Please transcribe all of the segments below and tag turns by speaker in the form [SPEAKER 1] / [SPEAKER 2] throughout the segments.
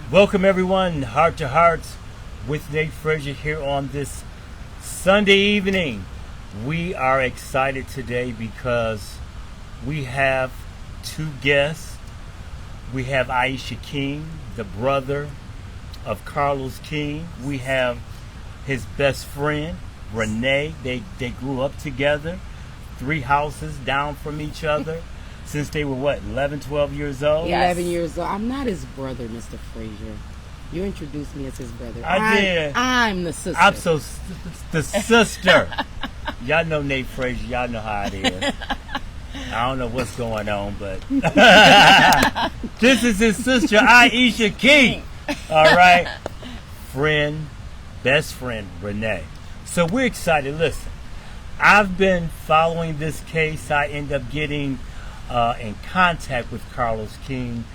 [SPEAKER 1] Welcome everyone, Heart to Hearts with Nate Frazier here on this Sunday evening. We are excited today because we have two guests. We have Aisha King, the brother of Carlos King. We have his best friend, Renee. They grew up together, 3 houses down from each other. Since they were, 11, 12 years old?
[SPEAKER 2] Yes. 11 years old. I'm not his brother, Mr. Frazier. You introduced me as his brother.
[SPEAKER 1] I did.
[SPEAKER 2] I'm the sister.
[SPEAKER 1] I'm the sister. Y'all know Nate Frazier. Y'all know how it is. I don't know what's going on, but this is his sister, Aisha King. All right. Friend, best friend, Renee. So we're excited. Listen, I've been following this case. I end up getting in contact with Carlos King.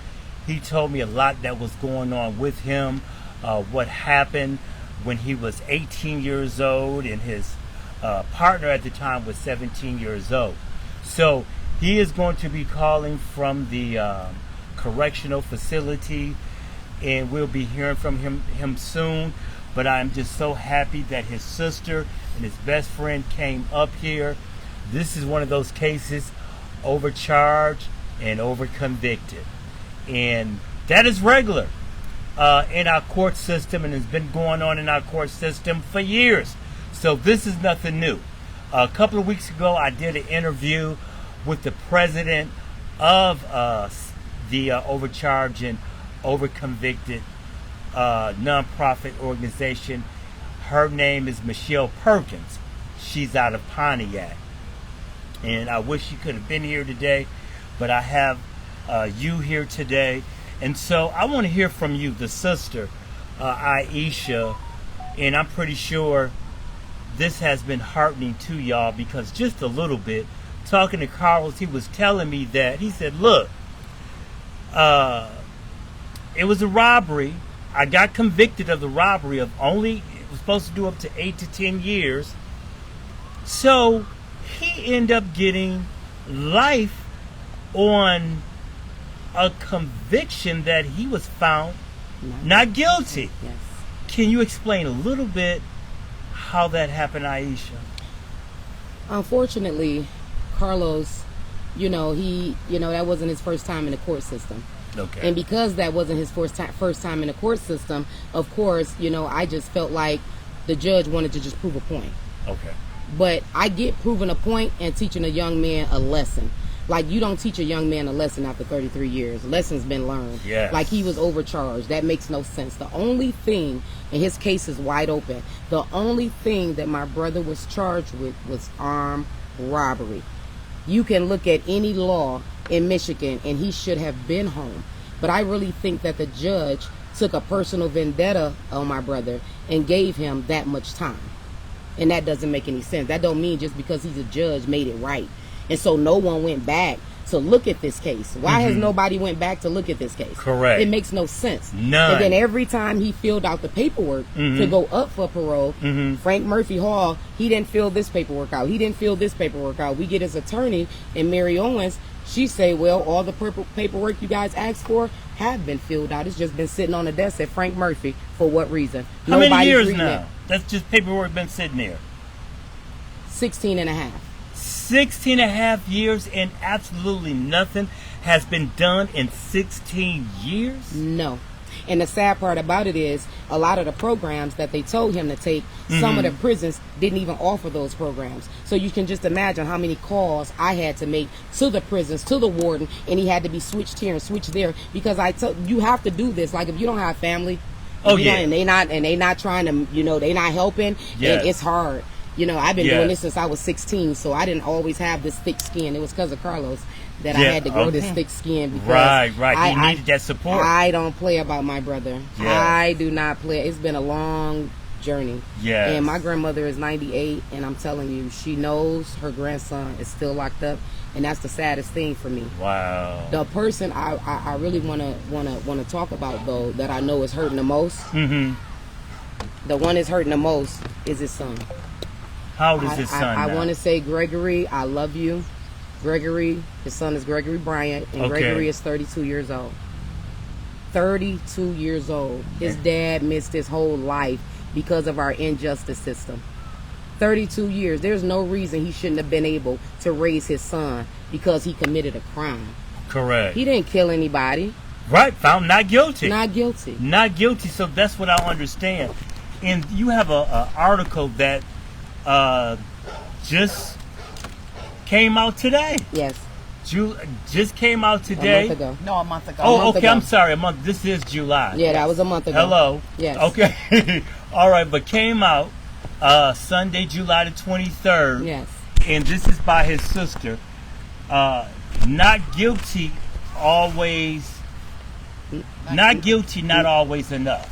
[SPEAKER 1] He told me a lot that was going on with him, what happened when he was 18 years old and his partner at the time was 17 years old. So he is going to be calling from the correctional facility, and we'll be hearing from him soon. But I'm just so happy that his sister and his best friend came up here. This is one of those cases, overcharged and overconvicted, and that is regular in our court system, and has been going on in our court system for years. So this is nothing new. A couple of weeks ago, I did an interview with the president of the overcharged and overconvicted nonprofit organization. Her name is Michelle Perkins. She's out of Pontiac. And I wish you could have been here today, but I have you here today. And so I want to hear from you, the sister, Aisha. And I'm pretty sure this has been heartening to y'all, because just a little bit, talking to Carlos, he was telling me that, he said, look, it was a robbery. I got convicted of the robbery of only, it was supposed to do up to 8 to 10 years. So he ended up getting life on a conviction that he was found not guilty.
[SPEAKER 2] Yes.
[SPEAKER 1] Can you explain a little bit how that happened, Aisha?
[SPEAKER 2] Unfortunately, Carlos, that wasn't his first time in the court system.
[SPEAKER 1] Okay.
[SPEAKER 2] And because that wasn't his first time in the court system, of course, I just felt like the judge wanted to just prove a point.
[SPEAKER 1] Okay.
[SPEAKER 2] But I get proving a point and teaching a young man a lesson. Like, you don't teach a young man a lesson after 33 years. Lesson's been learned.
[SPEAKER 1] Yes.
[SPEAKER 2] Like, he was overcharged. That makes no sense. The only thing, and his case is wide open, the only thing that my brother was charged with was armed robbery. You can look at any law in Michigan, and he should have been home. But I really think that the judge took a personal vendetta on my brother and gave him that much time. And that doesn't make any sense. That don't mean just because he's a judge made it right. And so no one went back to look at this case. Why has nobody went back to look at this case?
[SPEAKER 1] Correct.
[SPEAKER 2] It makes no sense.
[SPEAKER 1] None.
[SPEAKER 2] And then every time he filled out the paperwork to go up for parole, Frank Murphy Hall, he didn't fill this paperwork out. He didn't fill this paperwork out. We get his attorney, and Mary Owens, she say, well, all the paperwork you guys asked for have been filled out. It's just been sitting on the desk at Frank Murphy. For what reason?
[SPEAKER 1] How many years now? That's just paperwork been sitting there.
[SPEAKER 2] 16 and a half.
[SPEAKER 1] 16 and a half years, and absolutely nothing has been done in 16 years?
[SPEAKER 2] No. And the sad part about it is, a lot of the programs that they told him to take, some of the prisons didn't even offer those programs. So you can just imagine how many calls I had to make to the prisons, to the warden, and he had to be switched here and switched there, because you have to do this. Like, if you don't have family, and they not trying to, they not helping, and it's hard. I've been doing this since I was 16, so I didn't always have this thick skin. It was because of Carlos that I had to grow this thick skin. Because
[SPEAKER 1] right. You needed that support.
[SPEAKER 2] I don't play about my brother. I do not play. It's been a long journey. Yeah. And my grandmother is 98, and I'm telling you, she knows her grandson is still locked up, and that's the saddest thing for me.
[SPEAKER 1] Wow.
[SPEAKER 2] The person I really wanna talk about, though, that I know is hurting the most. The one that's hurting the most is his son.
[SPEAKER 1] How old is his son
[SPEAKER 2] I
[SPEAKER 1] now?
[SPEAKER 2] want to say, Gregory, I love you. Gregory, his son is Gregory Bryant, and Gregory is 32 years old. 32 years old. His dad missed his whole life because of our injustice system. 32 years. There's no reason he shouldn't have been able to raise his son because he committed a crime.
[SPEAKER 1] Correct.
[SPEAKER 2] He didn't kill anybody.
[SPEAKER 1] Right, found not guilty.
[SPEAKER 2] Not guilty.
[SPEAKER 1] Not guilty. So that's what I understand. And you have a article that just came out today.
[SPEAKER 2] Yes.
[SPEAKER 1] Just came out today.
[SPEAKER 2] A month ago.
[SPEAKER 3] No, a month ago.
[SPEAKER 1] Oh,
[SPEAKER 2] month
[SPEAKER 1] okay.
[SPEAKER 2] ago.
[SPEAKER 1] I'm sorry. A month. This is July.
[SPEAKER 2] Yeah, that was a month ago.
[SPEAKER 1] Hello.
[SPEAKER 2] Yes.
[SPEAKER 1] Okay. All right, but came out Sunday, July the 23rd.
[SPEAKER 2] Yes.
[SPEAKER 1] And this is by his sister. Not guilty, always. Not guilty, not always enough.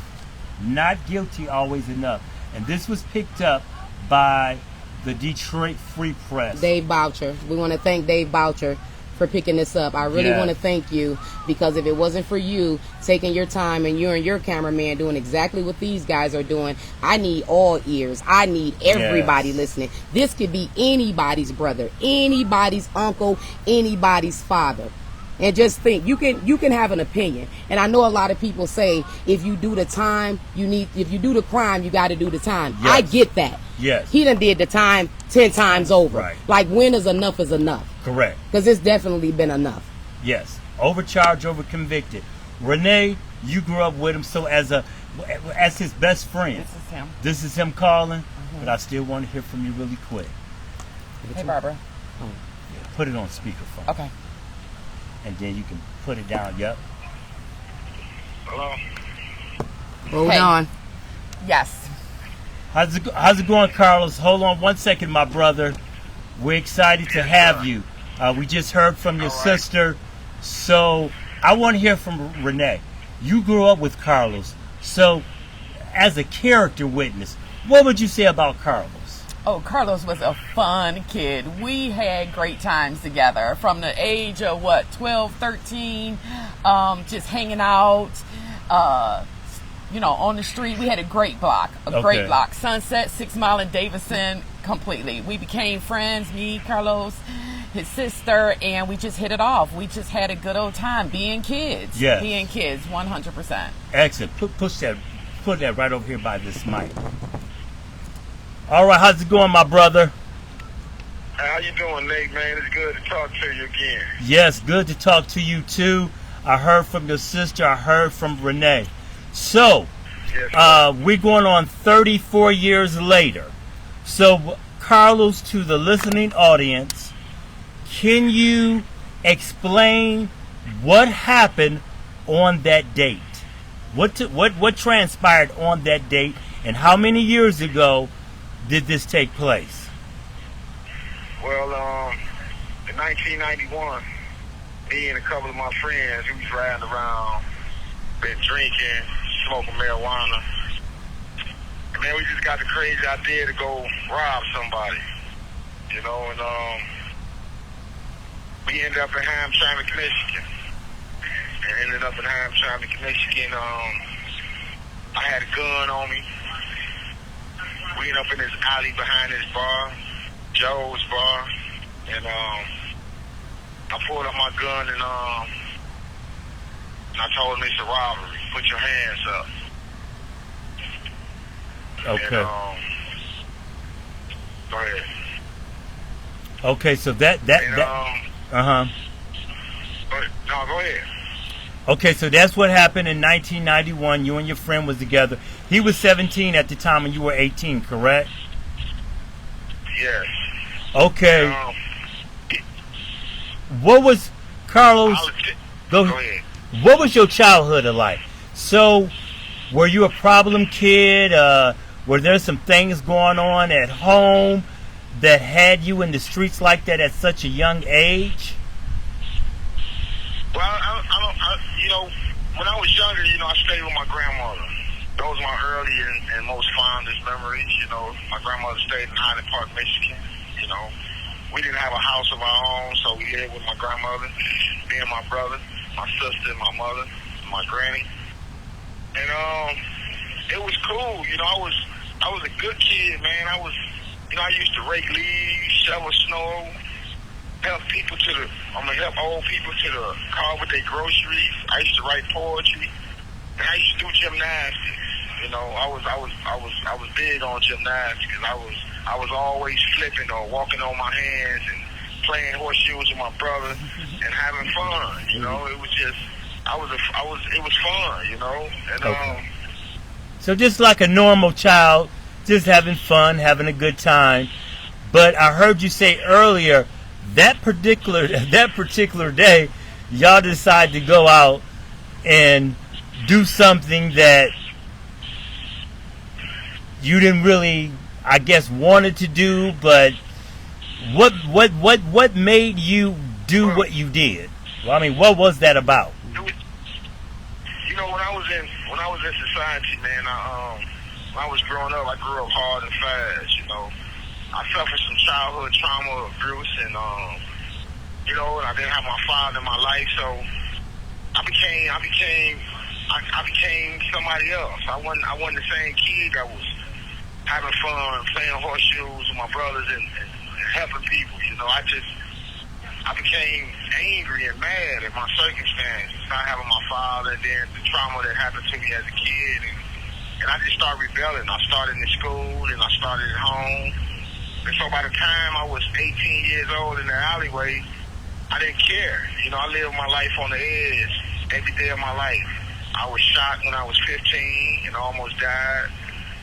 [SPEAKER 1] Not guilty, always enough. And this was picked up by the Detroit Free Press.
[SPEAKER 2] Dave Boucher. We want to thank Dave Boucher for picking this up. I really want to thank you, because if it wasn't for you taking your time and you and your cameraman doing exactly what these guys are doing, I need all ears. I need everybody listening. This could be anybody's brother, anybody's uncle, anybody's father. And just think, you can have an opinion. And I know a lot of people say, if you do the time, if you do the crime, you got to do the time.
[SPEAKER 1] Yes.
[SPEAKER 2] I get that.
[SPEAKER 1] Yes.
[SPEAKER 2] He done did the time 10 times over.
[SPEAKER 1] Right.
[SPEAKER 2] Like, when is enough is enough?
[SPEAKER 1] Correct.
[SPEAKER 2] Because it's definitely been enough.
[SPEAKER 1] Yes. Overcharged, overconvicted. Renee, you grew up with him, so as his best friend. This is him calling, but I still want to hear from you really quick.
[SPEAKER 3] Hey, Barbara.
[SPEAKER 1] Yeah, put it on speakerphone.
[SPEAKER 3] Okay.
[SPEAKER 1] And then you can put it down. Yep.
[SPEAKER 4] Hello.
[SPEAKER 2] Hold
[SPEAKER 3] Hey.
[SPEAKER 2] on.
[SPEAKER 3] Yes.
[SPEAKER 1] How's it going, Carlos? Hold on one second, my brother. We're excited to have you. We just heard from your sister, so I want to hear from Renee. You grew up with Carlos, so as a character witness, what would you say about Carlos?
[SPEAKER 3] Oh, Carlos was a fun kid. We had great times together from the age of 12, 13, just hanging out, on the street. We had a great block, great block. Sunset, 6 Mile and Davison, completely. We became friends, me, Carlos, his sister, and we just hit it off. We just had a good old time being kids.
[SPEAKER 1] Yes.
[SPEAKER 3] Being kids, 100%.
[SPEAKER 1] Excellent. Put that right over here by this mic. All right, how's it going, my brother?
[SPEAKER 4] How you doing, Nate, man? It's good to talk to you again.
[SPEAKER 1] Yes, good to talk to you, too. I heard from your sister. I heard from Renee. So, we're going on 34 years later. So, Carlos, to the listening audience, can you explain what happened on that date? What transpired on that date, and how many years ago did this take place?
[SPEAKER 4] Well, in 1991, me and a couple of my friends, we was riding around, been drinking, smoking marijuana. And then we just got the crazy idea to go rob somebody, and we ended up in Hamtramck, Michigan. And ended up in Hamtramck, Michigan. I had a gun on me. We ended up in this alley behind this bar, Joe's bar, and I pulled up my gun and I told him it's a robbery. Put your hands up.
[SPEAKER 1] Okay.
[SPEAKER 4] And, go ahead.
[SPEAKER 1] Okay, so that
[SPEAKER 4] No, go ahead.
[SPEAKER 1] Okay, so that's what happened in 1991. You and your friend was together. He was 17 at the time and you were 18, correct?
[SPEAKER 4] Yes.
[SPEAKER 1] Okay. What was, Carlos, go
[SPEAKER 4] ahead.
[SPEAKER 1] What was your childhood like? So, were you a problem kid? Were there some things going on at home that had you in the streets like that at such a young age?
[SPEAKER 4] Well, when I was younger, I stayed with my grandmother. Those are my early and most fondest memories. My grandmother stayed in Highland Park, Michigan. We didn't have a house of our own, so we lived with my grandmother, me and my brother, my sister, and my mother, and my granny. And it was cool. I was a good kid, man. I used to rake leaves, shovel snow, help old people to the car with their groceries. I used to write poetry. And I used to do gymnastics. You know, I was big on gymnastics. I was always flipping or walking on my hands and playing horseshoes with my brother and having fun. You know, it was just it was fun. You know, and
[SPEAKER 1] Okay. So just like a normal child, just having fun, having a good time. But I heard you say earlier that particular day, y'all decided to go out and do something that you didn't really, I guess, wanted to do. But what made you do what you did? Well, I mean, what was that about?
[SPEAKER 4] You know, when I was in society, man, when I was growing up, I grew up hard and fast. You know, I suffered some childhood trauma, abuse, and you know, and I didn't have my father in my life, so I became somebody else. I wasn't the same kid that was having fun, playing horseshoes with my brothers and helping people. You know, I became angry and mad at my circumstances, not having my father, and then the trauma that happened to me as a kid, and I just started rebelling. I started in school, and I started at home, and so by the time I was 18 years old in the alleyway, I didn't care. You know, I lived my life on the edge every day of my life. I was shot when I was 15 and almost died.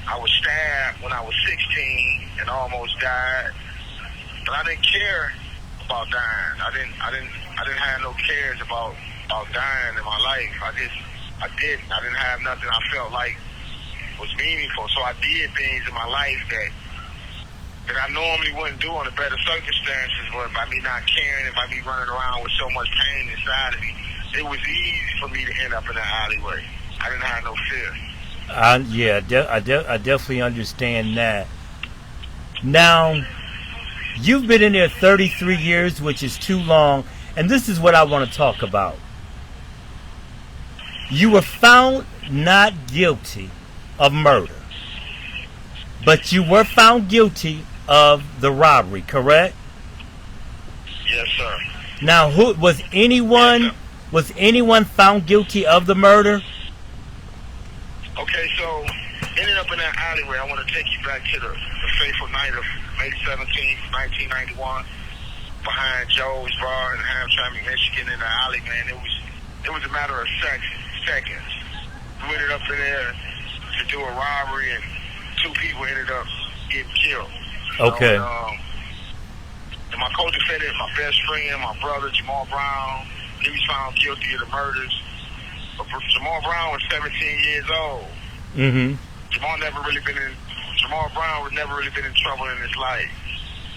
[SPEAKER 4] I was stabbed when I was 16 and almost died. But I didn't care about dying. I didn't have no cares about dying in my life. I didn't. I didn't have nothing I felt like was meaningful. So I did things in my life that I normally wouldn't do under better circumstances, but by me not caring and by me running around with so much pain inside of me, it was easy for me to end up in the alleyway. I didn't have no fear.
[SPEAKER 1] I definitely understand that. Now, you've been in there 33 years, which is too long, and this is what I want to talk about. You were found not guilty of murder, but you were found guilty of the robbery, correct?
[SPEAKER 4] Yes, sir.
[SPEAKER 1] Now, was anyone found guilty of the murder?
[SPEAKER 4] Okay, so ended up in that alleyway. I want to take you back to the fateful night of May 17th, 1991, behind Joe's Bar in Hamtramck, Michigan, in the alley, man. It was a matter of seconds. We ended up in there to do a robbery, and 2 people ended up getting killed.
[SPEAKER 1] Okay.
[SPEAKER 4] And my co-defendant, my best friend, my brother, Jamal Brown, he was found guilty of the murders. But Jamal Brown was 17 years old.
[SPEAKER 1] Mm-hmm.
[SPEAKER 4] Jamal Brown was never really been in trouble in his life.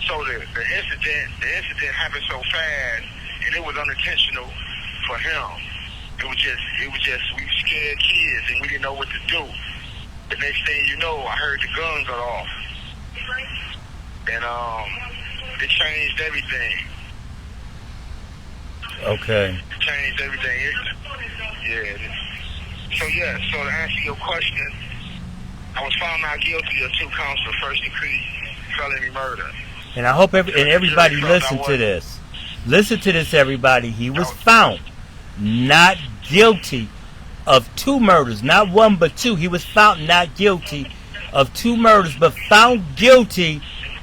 [SPEAKER 4] So the incident happened so fast, and it was unintentional for him. It was just we were scared kids, and we didn't know what to do. The next thing you know, I heard the gun go off, and it changed everything.
[SPEAKER 1] Okay.
[SPEAKER 4] It changed everything. So to answer your question, I was found not guilty of 2 counts of first-degree felony murder.
[SPEAKER 1] And I hope everybody listen to this. Listen to this, everybody. He was found not guilty of 2 murders, not 1 but 2. He was found not guilty of 2 murders, but found guilty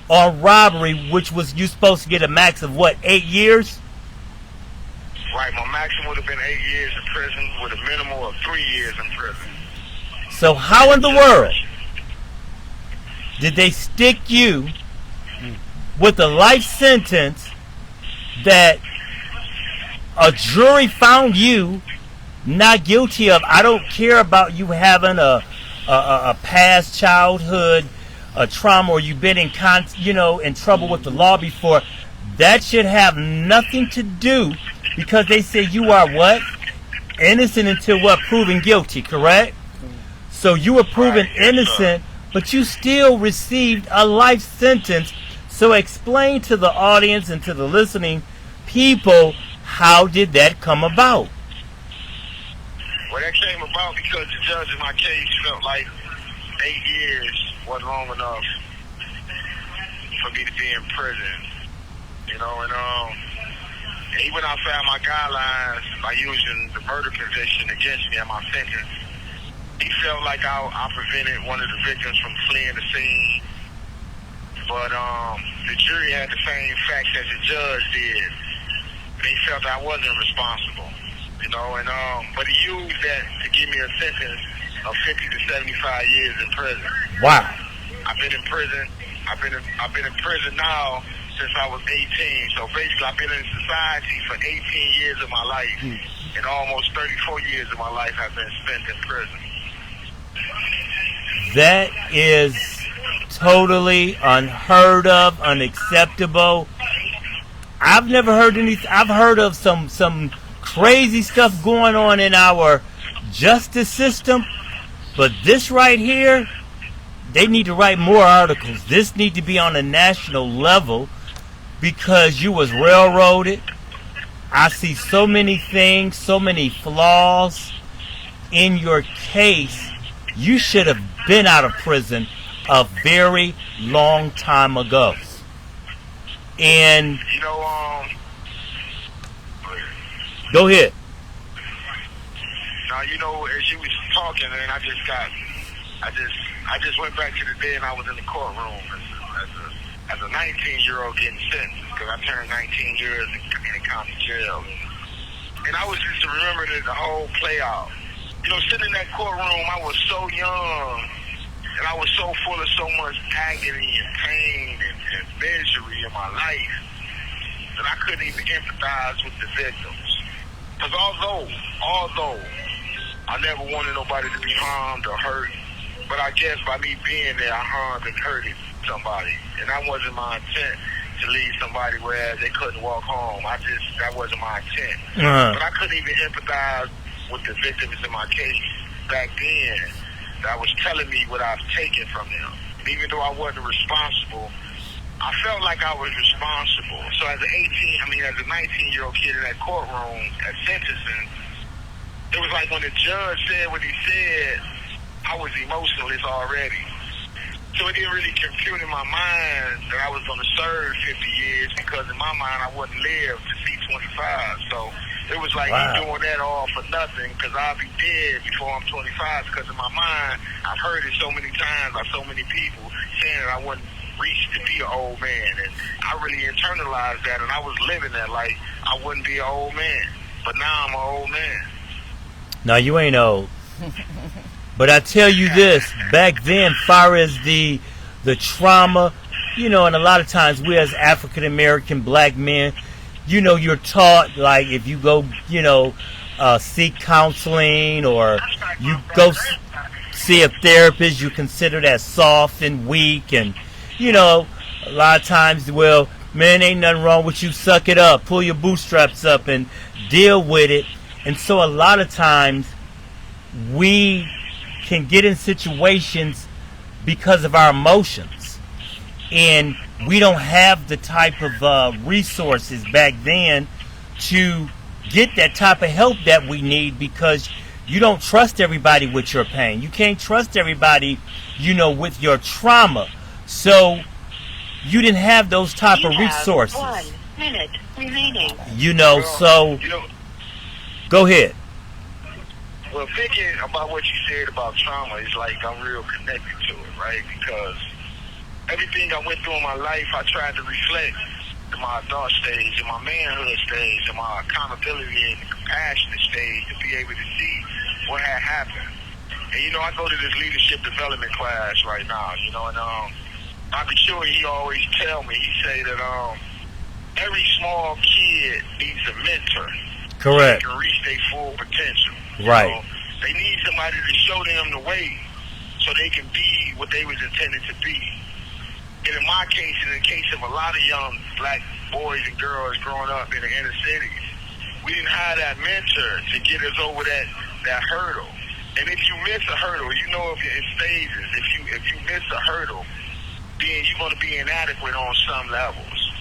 [SPEAKER 1] on robbery, which was you supposed to get a max of what, 8 years?
[SPEAKER 4] Right, my maximum would have been 8 years in prison with a minimum of 3 years in prison.
[SPEAKER 1] So how in the world did they stick you with a life sentence that a jury found you not guilty of? I don't care about you having a past childhood trauma, or you've been in trouble with the law before. That should have nothing to do, because they say you are what? Innocent until what? Proven guilty, correct? So you were proven innocent, but you still received a life sentence. So explain to the audience and to the listening people, how did that come about?
[SPEAKER 4] Well, that came about because the judge in my case felt like 8 years wasn't long enough for me to be in prison. You know, and he went outside my guidelines by using the murder conviction against me at my sentence he felt like I prevented one of the victims from fleeing the scene. But the jury had the same facts as the judge did. They felt I wasn't responsible, you know, and but he used that to give me a sentence of 50 to 75 years in prison.
[SPEAKER 1] Wow.
[SPEAKER 4] I've been in prison. I've been in prison now since I was 18. So basically, I've been in society for 18 years of my life, and almost 34 years of my life have been spent in prison.
[SPEAKER 1] That is totally unheard of, unacceptable. I've never heard anything. I've heard of some crazy stuff going on in our justice system, but this right here, they need to write more articles. This need to be on a national level because you was railroaded. I see so many things, so many flaws in your case. You should have been out of prison a very long time ago. And
[SPEAKER 4] You know,
[SPEAKER 1] go ahead.
[SPEAKER 4] now you know, as you was talking, and I just went back to the day, and I was in the courtroom as a 19-year-old getting sentenced because I turned 19 years in county jail, and I was just remembering the whole play out. You know, sitting in that courtroom, I was so young, and I was so full of so much agony and pain and misery in my life that I couldn't even empathize with the victims. Because although I never wanted nobody to be harmed or hurt, but I guess by me being there, I harmed and hurted somebody. And that wasn't my intent to leave somebody where they couldn't walk home. That wasn't my intent. But I couldn't even empathize with the victims in my case back then that was telling me what I've taken from them. And even though I wasn't responsible, I felt like I was responsible. So as a 19-year-old kid in that courtroom at sentencing, it was like when the judge said what he said, I was emotionless already. So it didn't really compute in my mind that I was going to serve 50 years because in my mind I wouldn't live to see 25. So it was like he doing that all for nothing because I'll be dead before I'm 25 because in my mind I've heard it so many times by so many people saying that I wouldn't reach to be an old man, and I really internalized that, and I was living that like I wouldn't be an old man, but now I'm an old man.
[SPEAKER 1] Now you ain't old. But I tell you this, back then, far as the trauma, you know, and a lot of times we as African American black men, you know, you're taught like if you go, you know, seek counseling or you go see a therapist, you consider that soft and weak, and you know, a lot of times, well, man, ain't nothing wrong with you. Suck it up, pull your bootstraps up, and deal with it. And so a lot of times we can get in situations because of our emotions, and we don't have the type of resources back then to get that type of help that we need because you don't trust everybody with your pain. You can't trust everybody, you know, with your trauma. So you didn't have those type of resources.
[SPEAKER 5] 1 minute remaining.
[SPEAKER 1] You know, so go ahead.
[SPEAKER 4] Well, thinking about what you said about trauma is like I'm real connected to it, right? Because everything I went through in my life, I tried to reflect in my adult stage, in my manhood stage, in my accountability and compassionate stage to be able to see what had happened. And, you know, I go to this leadership development class right now, you know, and Dr. Chewy, he always tell me, he say that every small kid needs a mentor.
[SPEAKER 1] Correct.
[SPEAKER 4] So they can reach their full potential.
[SPEAKER 1] Right.
[SPEAKER 4] You know, they need somebody to show them the way so they can be what they was intended to be. And in my case, in the case of a lot of young black boys and girls growing up in the inner cities, we didn't have that mentor to get us over that hurdle. And if you miss a hurdle, you know, if it phases. If you miss a hurdle, then you're going to be inadequate on some levels.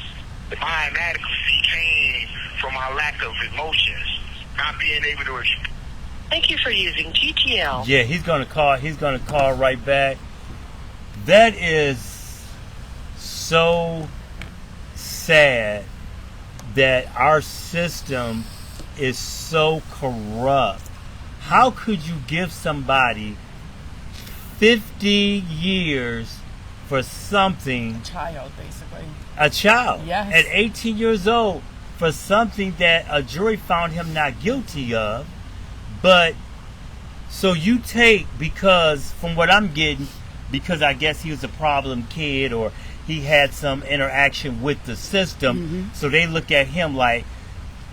[SPEAKER 4] My inadequacy came from my lack of emotions, not being able to express.
[SPEAKER 5] Thank you for using TTL.
[SPEAKER 1] Yeah, he's gonna call right back. That is so sad that our system is so corrupt. How could you give somebody 50 years for something,
[SPEAKER 3] Child, basically.
[SPEAKER 1] a child,
[SPEAKER 3] Yes.
[SPEAKER 1] at 18 years old, for something that a jury found him not guilty of. But so you take, because from what I'm getting, because I guess he was a problem kid or he had some interaction with the system, so they look at him like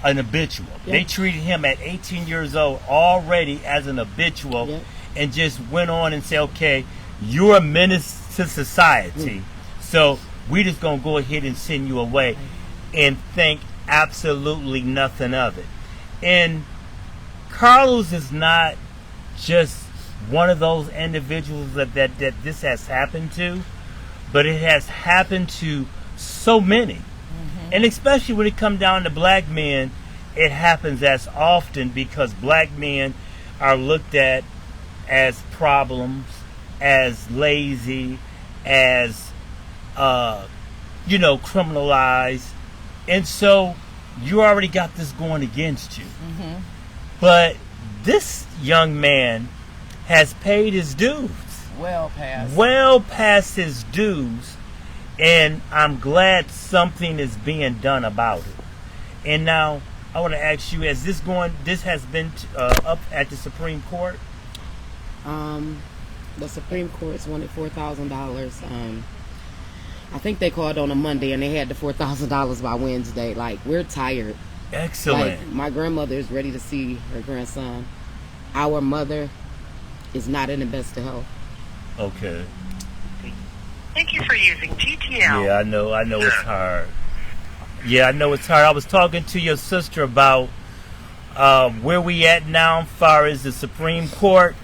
[SPEAKER 1] an habitual.
[SPEAKER 2] Yeah.
[SPEAKER 1] They treated him at 18 years old already as an habitual,
[SPEAKER 2] Yeah.
[SPEAKER 1] and just went on and say, okay, you're a menace to society, so we just gonna go ahead and send you away, and think absolutely nothing of it. And Carlos is not just one of those individuals that this has happened to, but it has happened to so many. And especially when it comes down to black men, it happens as often because black men are looked at as problems, as lazy, as criminalized. And so you already got this going against you. But this young man has paid his dues.
[SPEAKER 3] Well past.
[SPEAKER 1] Well past his dues, and I'm glad something is being done about it. And now I want to ask you: this has been up at the Supreme Court?
[SPEAKER 2] The Supreme Court's wanted $4,000. I think they called on a Monday and they had the $4,000 by Wednesday. Like, we're tired.
[SPEAKER 1] Excellent.
[SPEAKER 2] Like, my grandmother is ready to see her grandson. Our mother is not in the best of health.
[SPEAKER 1] Okay.
[SPEAKER 5] Thank you for using TTL.
[SPEAKER 1] Yeah, I know it's hard. Yeah, I know it's hard. I was talking to your sister about where we at now as far as the Supreme Court.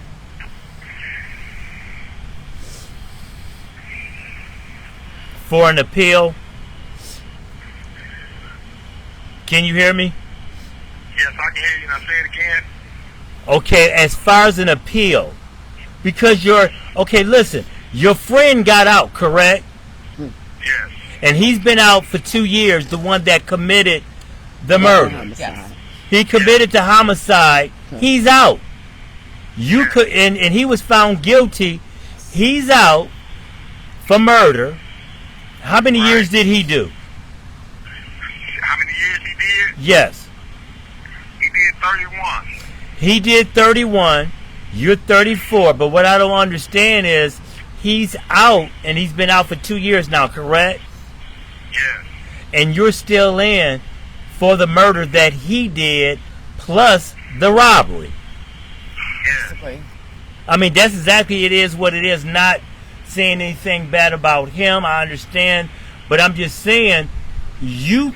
[SPEAKER 1] For an appeal. Can you hear me?
[SPEAKER 4] Yes, I can hear you. Now say it again.
[SPEAKER 1] Okay, as far as an appeal, because listen, your friend got out, correct?
[SPEAKER 4] Yes.
[SPEAKER 1] And he's been out for 2 years, the one that committed the murder.
[SPEAKER 2] Homicide.
[SPEAKER 1] He committed the homicide. He's out. You could, and he was found guilty. He's out for murder. How many years did he do?
[SPEAKER 4] How many years he did?
[SPEAKER 1] Yes.
[SPEAKER 4] He did 31.
[SPEAKER 1] He did 31. You're 34. But what I don't understand is he's out, and he's been out for 2 years now, correct?
[SPEAKER 4] Yes.
[SPEAKER 1] And you're still in for the murder that he did, plus the robbery.
[SPEAKER 4] Yes.
[SPEAKER 3] Basically.
[SPEAKER 1] I mean, that's exactly it is what it is. Not saying anything bad about him, I understand, but I'm just saying you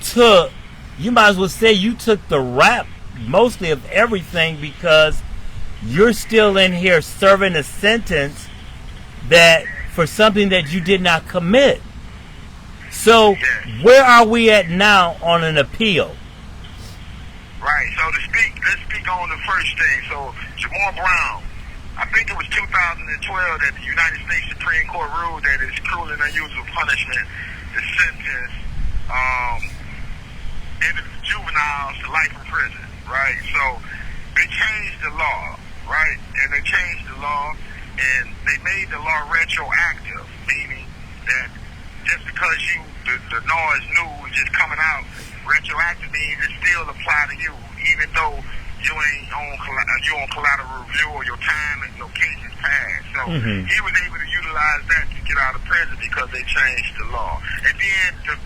[SPEAKER 1] might as well say you took the rap mostly of everything, because you're still in here serving a sentence that for something that you did not commit. So where are we at now on an appeal?
[SPEAKER 4] Right. So let's speak on the first thing. So Jamal Brown, I think it was 2012 that the United States Supreme Court ruled that it's cruel and unusual punishment to sentence juveniles to life in prison, right? So they changed the law, right? And they changed the law, and they made the law retroactive, meaning that just because the law is new, just coming out, retroactive means it still apply to you, even though you ain't on collateral review or your time and your case is passed. So he was able to utilize that to get out of prison because they changed the law. And then just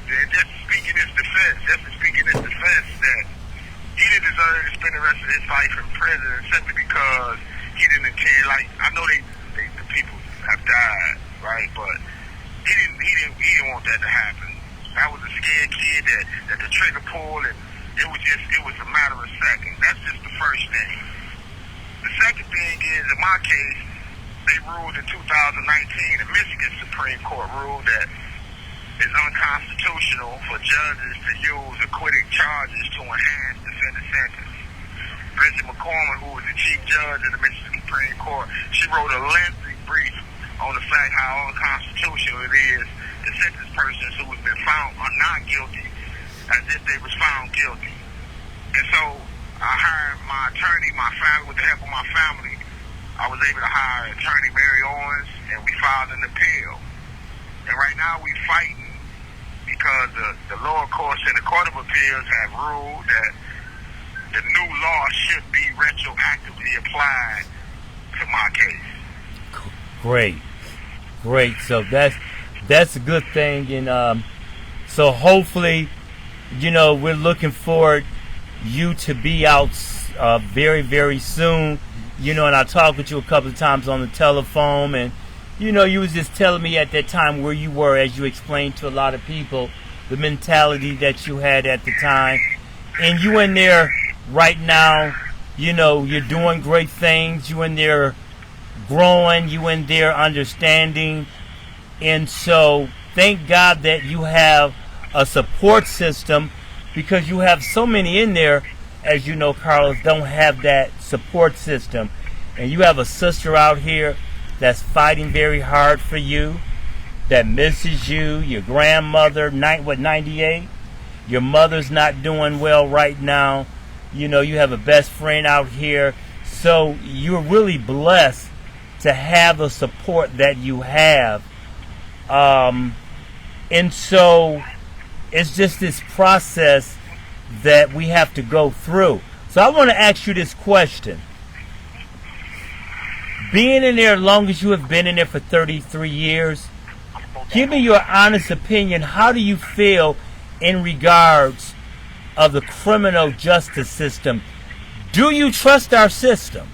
[SPEAKER 4] speaking his defense, that he didn't deserve to spend the rest of his life in prison simply because he didn't intend. Like, I know the people have died, right? But he didn't want that to happen. I was a scared kid that the trigger pulled, and it was a matter of seconds. That's just the first thing. The second thing is, in my case, they ruled in 2019, the Michigan Supreme Court ruled that it's unconstitutional for judges to use acquitted charges to enhance defendant sentence. Bridget McCormick, who was the chief judge of the Michigan Supreme Court, she wrote a lengthy brief on the fact how unconstitutional it is to sentence persons who have been found are not guilty as if they was found guilty. And so I hired my attorney, my family, with the help of my family. I was able to hire attorney Mary Owens, and we filed an appeal. And right now we fighting because the lower courts and the Court of Appeals have ruled that the new law should be retroactively applied to my case.
[SPEAKER 1] Great. So that's a good thing, and so hopefully, we're looking forward you to be out very, very soon. And I talked with you a couple of times on the telephone, and you was just telling me at that time where you were, as you explained to a lot of people the mentality that you had at the time, and you in there right now. You're doing great things. You in there growing. You in there understanding, and so thank God that you have a support system, because you have so many in there, as you know, Carlos, don't have that support system. And you have a sister out here that's fighting very hard for you, that misses you, your grandmother, 98? Your mother's not doing well right now. You have a best friend out here. So you're really blessed to have the support that you have. And so it's just this process that we have to go through. So I want to ask you this question. Being in there as long as you have been in there for 33 years, give me your honest opinion. How do you feel in regards of the criminal justice system? Do you trust our system?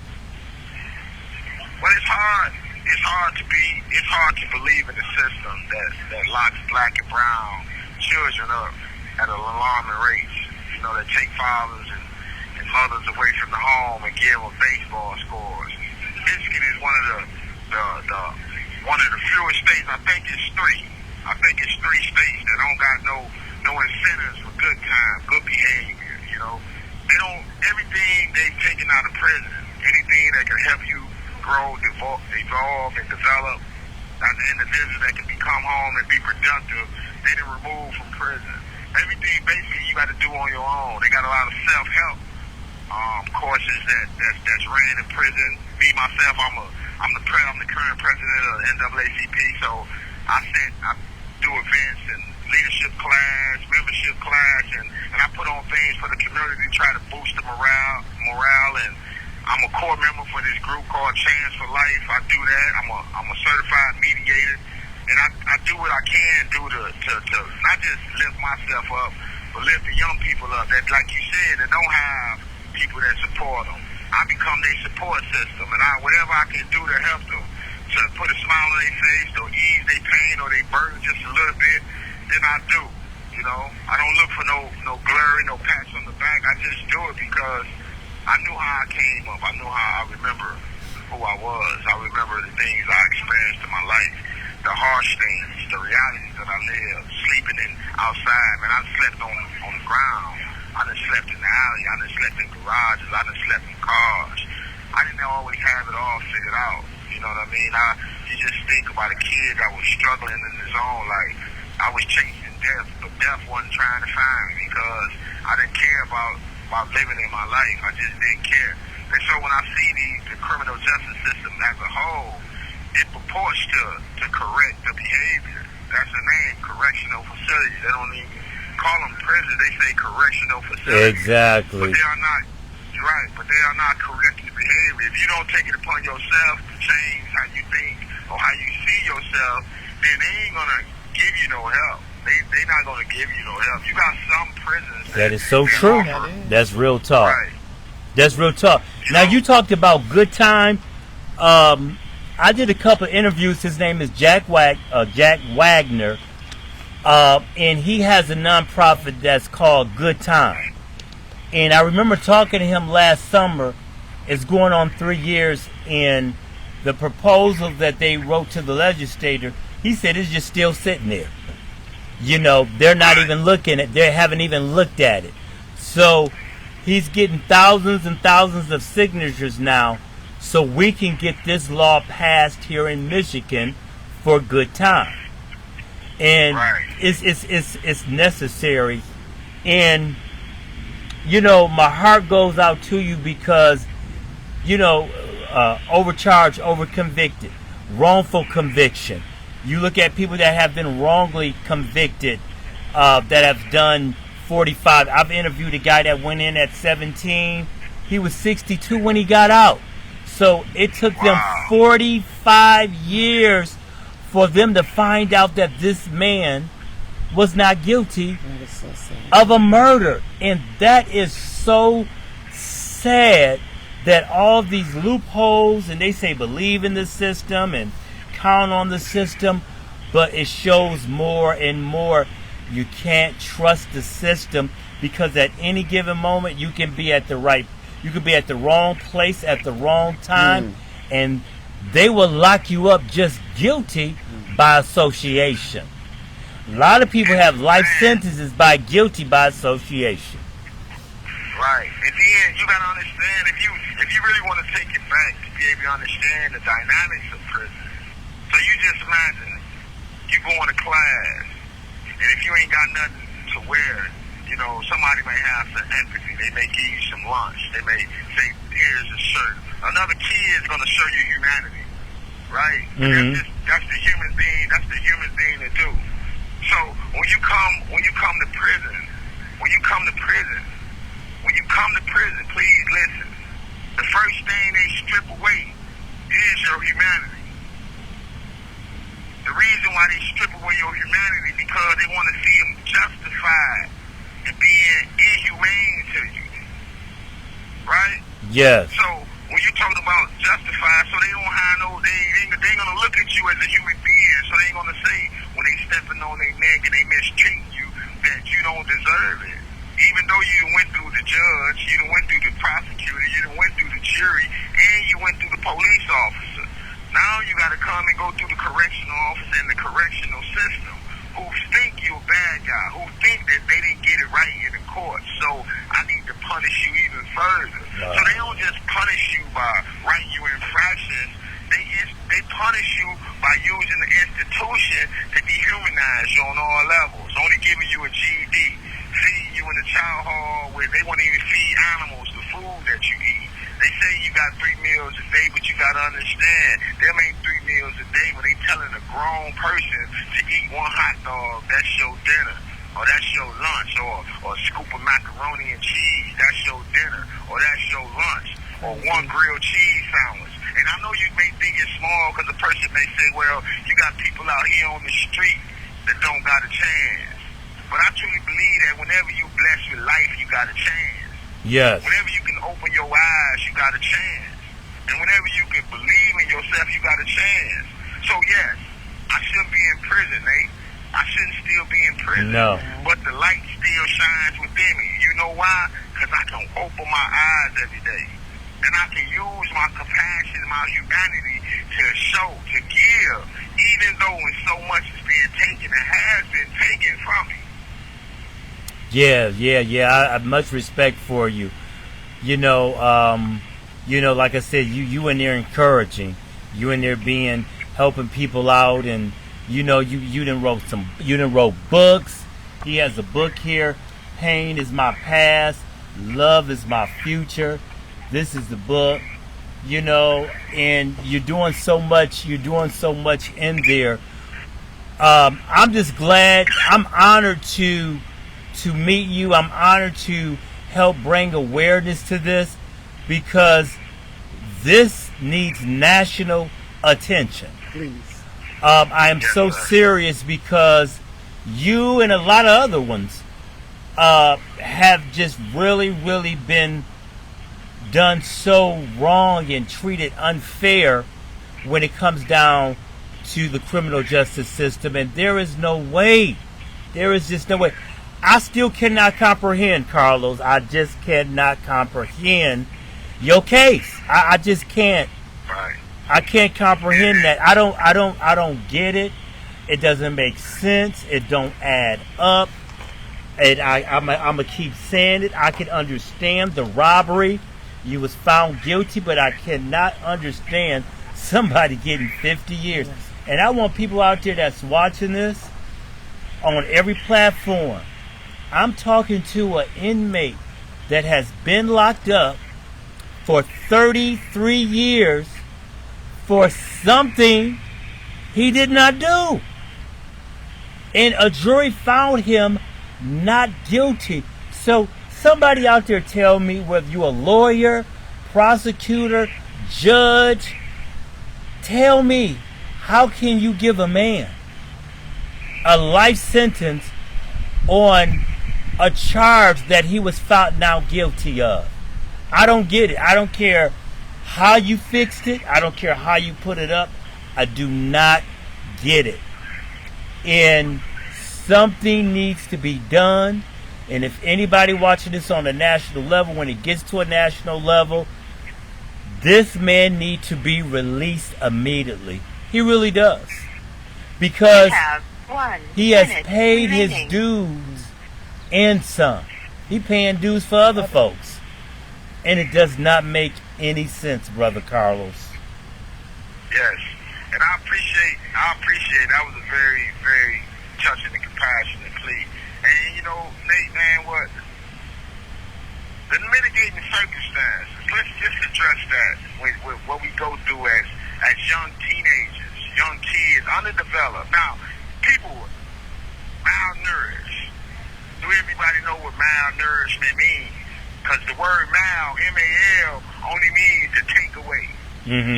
[SPEAKER 4] Well, it's hard to believe in a system that locks black and brown children up at an alarming rate. That take fathers and mothers away from the home and give them baseball scores. Michigan is one of the fewest states. I think it's three states that don't got no incentives for good time, good behavior. They don't, everything they've taken out of prison, anything that can help you grow, evolve, and develop as an individual that can become home and be productive, they done removed from prison. Everything basically you got to do on your own. They got a lot of self-help courses that's ran in prison. Me myself, I'm the current president of the NAACP. So I do events and leadership class, membership class, and I put on things for the community to try to boost the morale. And I'm a core member for this group called Chance for Life. I do that. I'm a certified mediator. And I do what I can do to not just lift myself up, but lift the young people up that, like you said, that don't have people that support them. I become their support system, and whatever I can do to help them, to put a smile on their face, or ease their pain or their burden just a little bit, then I do. I don't look for no glory, no pats on the back. I just do it because I knew how I came up. I knew how I remember who I was. I remember the things I experienced in my life. The harsh things, the realities that I lived, sleeping outside. Man, I slept on the ground. I done slept in the alley. I done slept in garages. I done slept in cars. I didn't always have it all figured out. You know what I mean? You just think about a kid that was struggling in his own life. I was chasing death, but death wasn't trying to find me because I didn't care about living in my life. I just didn't care. And so when I see the criminal justice system as a whole, it purports to correct the behavior. That's the name, correctional facilities. They don't even call them prison. They say correctional facilities.
[SPEAKER 1] Exactly.
[SPEAKER 4] But they are not, you're right, but they are not correcting the behavior. If you don't take it upon yourself to change how you think or how you see yourself, then they ain't going to give you no help. They not going to give you no help. You got some prisons
[SPEAKER 1] that is so true. That's real talk.
[SPEAKER 4] Right.
[SPEAKER 1] That's real talk. Now, you talked about Good Time. I did a couple of interviews. His name is Jack Wagner, and he has a nonprofit that's called Good Time. And I remember talking to him last summer. It's going on 3 years, and the proposal that they wrote to the legislator, he said it's just still sitting there. They're not even looking at. They haven't even looked at it. So he's getting thousands and thousands of signatures now, so we can get this law passed here in Michigan for Good Time. And it's necessary. And my heart goes out to you because overcharged, overconvicted, wrongful conviction. You look at people that have been wrongly convicted, that have done 45. I've interviewed a guy that went in at 17. He was 62 when he got out. So it took them 45 years for them to find out that this man was not guilty of a murder. And that is so sad that all these loopholes, and they say believe in the system and count on the system, but it shows more and more you can't trust the system, because at any given moment you can be at the wrong place at the wrong time, and they will lock you up just guilty by association. A lot of people have life sentences by guilty by association.
[SPEAKER 4] Right. And then you gotta understand, if you really want to take it back to be able to understand the dynamics of prison. So you just imagine you go in a class, and if you ain't got nothing to wear, you know, somebody may have some empathy. They may give you some lunch. They may say, here's a shirt. Another kid is gonna show you humanity. Right?
[SPEAKER 1] Mm-hmm.
[SPEAKER 4] That's the human thing. That's the human thing to do. So when you come to prison, please listen. The first thing they strip away is your humanity. The reason why they strip away your humanity because they want to see them justified in being inhumane to you. Right?
[SPEAKER 1] Yes.
[SPEAKER 4] So when you talking about justified, so they don't have no, they ain't gonna look at you as a human being. So they ain't gonna say when they stepping on their neck and they mistreating you that you don't deserve it. Even though you went through the judge, you went through the prosecutor, you went through the jury, and you went through the police officer. Now you got to come and go through the correctional officer and the correctional system, who think you a bad guy, who think that they didn't get it right in the court. So I need to punish you even further. So they don't just punish you by writing you infractions. They punish you by using the institution to dehumanize you on all levels, only giving you a GED, feed you in the child hall where they won't even feed animals the food that you eat. They say you got 3 meals a day, but you got to understand, them ain't 3 meals a day when they telling a grown person to eat 1 hot dog, that's your dinner, or that's your lunch, or a scoop of macaroni and cheese, that's your dinner, or that's your lunch, or 1 grilled cheese sandwich. And I know you may think it's small because the person may say, well, you got people out here on the street that don't got a chance. But I truly believe that whenever you blessed with life, you got a chance.
[SPEAKER 1] Yes.
[SPEAKER 4] Whenever you can open your eyes, you got a chance. And whenever you can believe in yourself, you got a chance. So yes, I shouldn't be in prison, Nate. I shouldn't still be in prison.
[SPEAKER 1] No.
[SPEAKER 4] But the light still shines within me. You know why? Because I can open my eyes every day. And I can use my compassion, my humanity to show, to give, even though when so much is being taken and has been taken from me.
[SPEAKER 1] Yeah. I have much respect for you. You know, like I said, you in there encouraging, you in there helping people out, and you done wrote books. He has a book here. Pain is my past, love is my future. This is the book, and you're doing so much in there. I'm just glad. I'm honored to meet you. I'm honored to help bring awareness to this, because this needs national attention.
[SPEAKER 2] Please.
[SPEAKER 1] I am so serious, because you and a lot of other ones have just really been done so wrong and treated unfair when it comes down to the criminal justice system. And there is just no way. I still cannot comprehend, Carlos. I just cannot comprehend your case. I just can't.
[SPEAKER 4] Right.
[SPEAKER 1] I can't comprehend that. I don't get it. It doesn't make sense. It don't add up. And I'm gonna keep saying it. I can understand the robbery. You was found guilty, but I cannot understand somebody getting 50 years. Yes. And I want people out there that's watching this on every platform. I'm talking to an inmate that has been locked up for 33 years for something he did not do. And a jury found him not guilty. So somebody out there tell me, whether you're a lawyer, prosecutor, judge, tell me, how can you give a man a life sentence on a charge that he was found now guilty of? I don't get it. I don't care how you fixed it. I don't care how you put it up. I do not get it. And something needs to be done. And if anybody watching this on a national level, when it gets to a national level, this man needs to be released immediately. He really does. Because he has paid his dues and some. He paying dues for other folks. And it does not make any sense, Brother Carlos.
[SPEAKER 4] Yes. And I appreciate that was a very, very touching and compassionate plea. And you know, Nate, man, what the mitigating circumstances, let's just address that with what we go through as young teenagers, young kids, underdeveloped. Now, people malnourished. Do everybody know what malnourishment means? Because the word mal, M-A-L, only means to take away.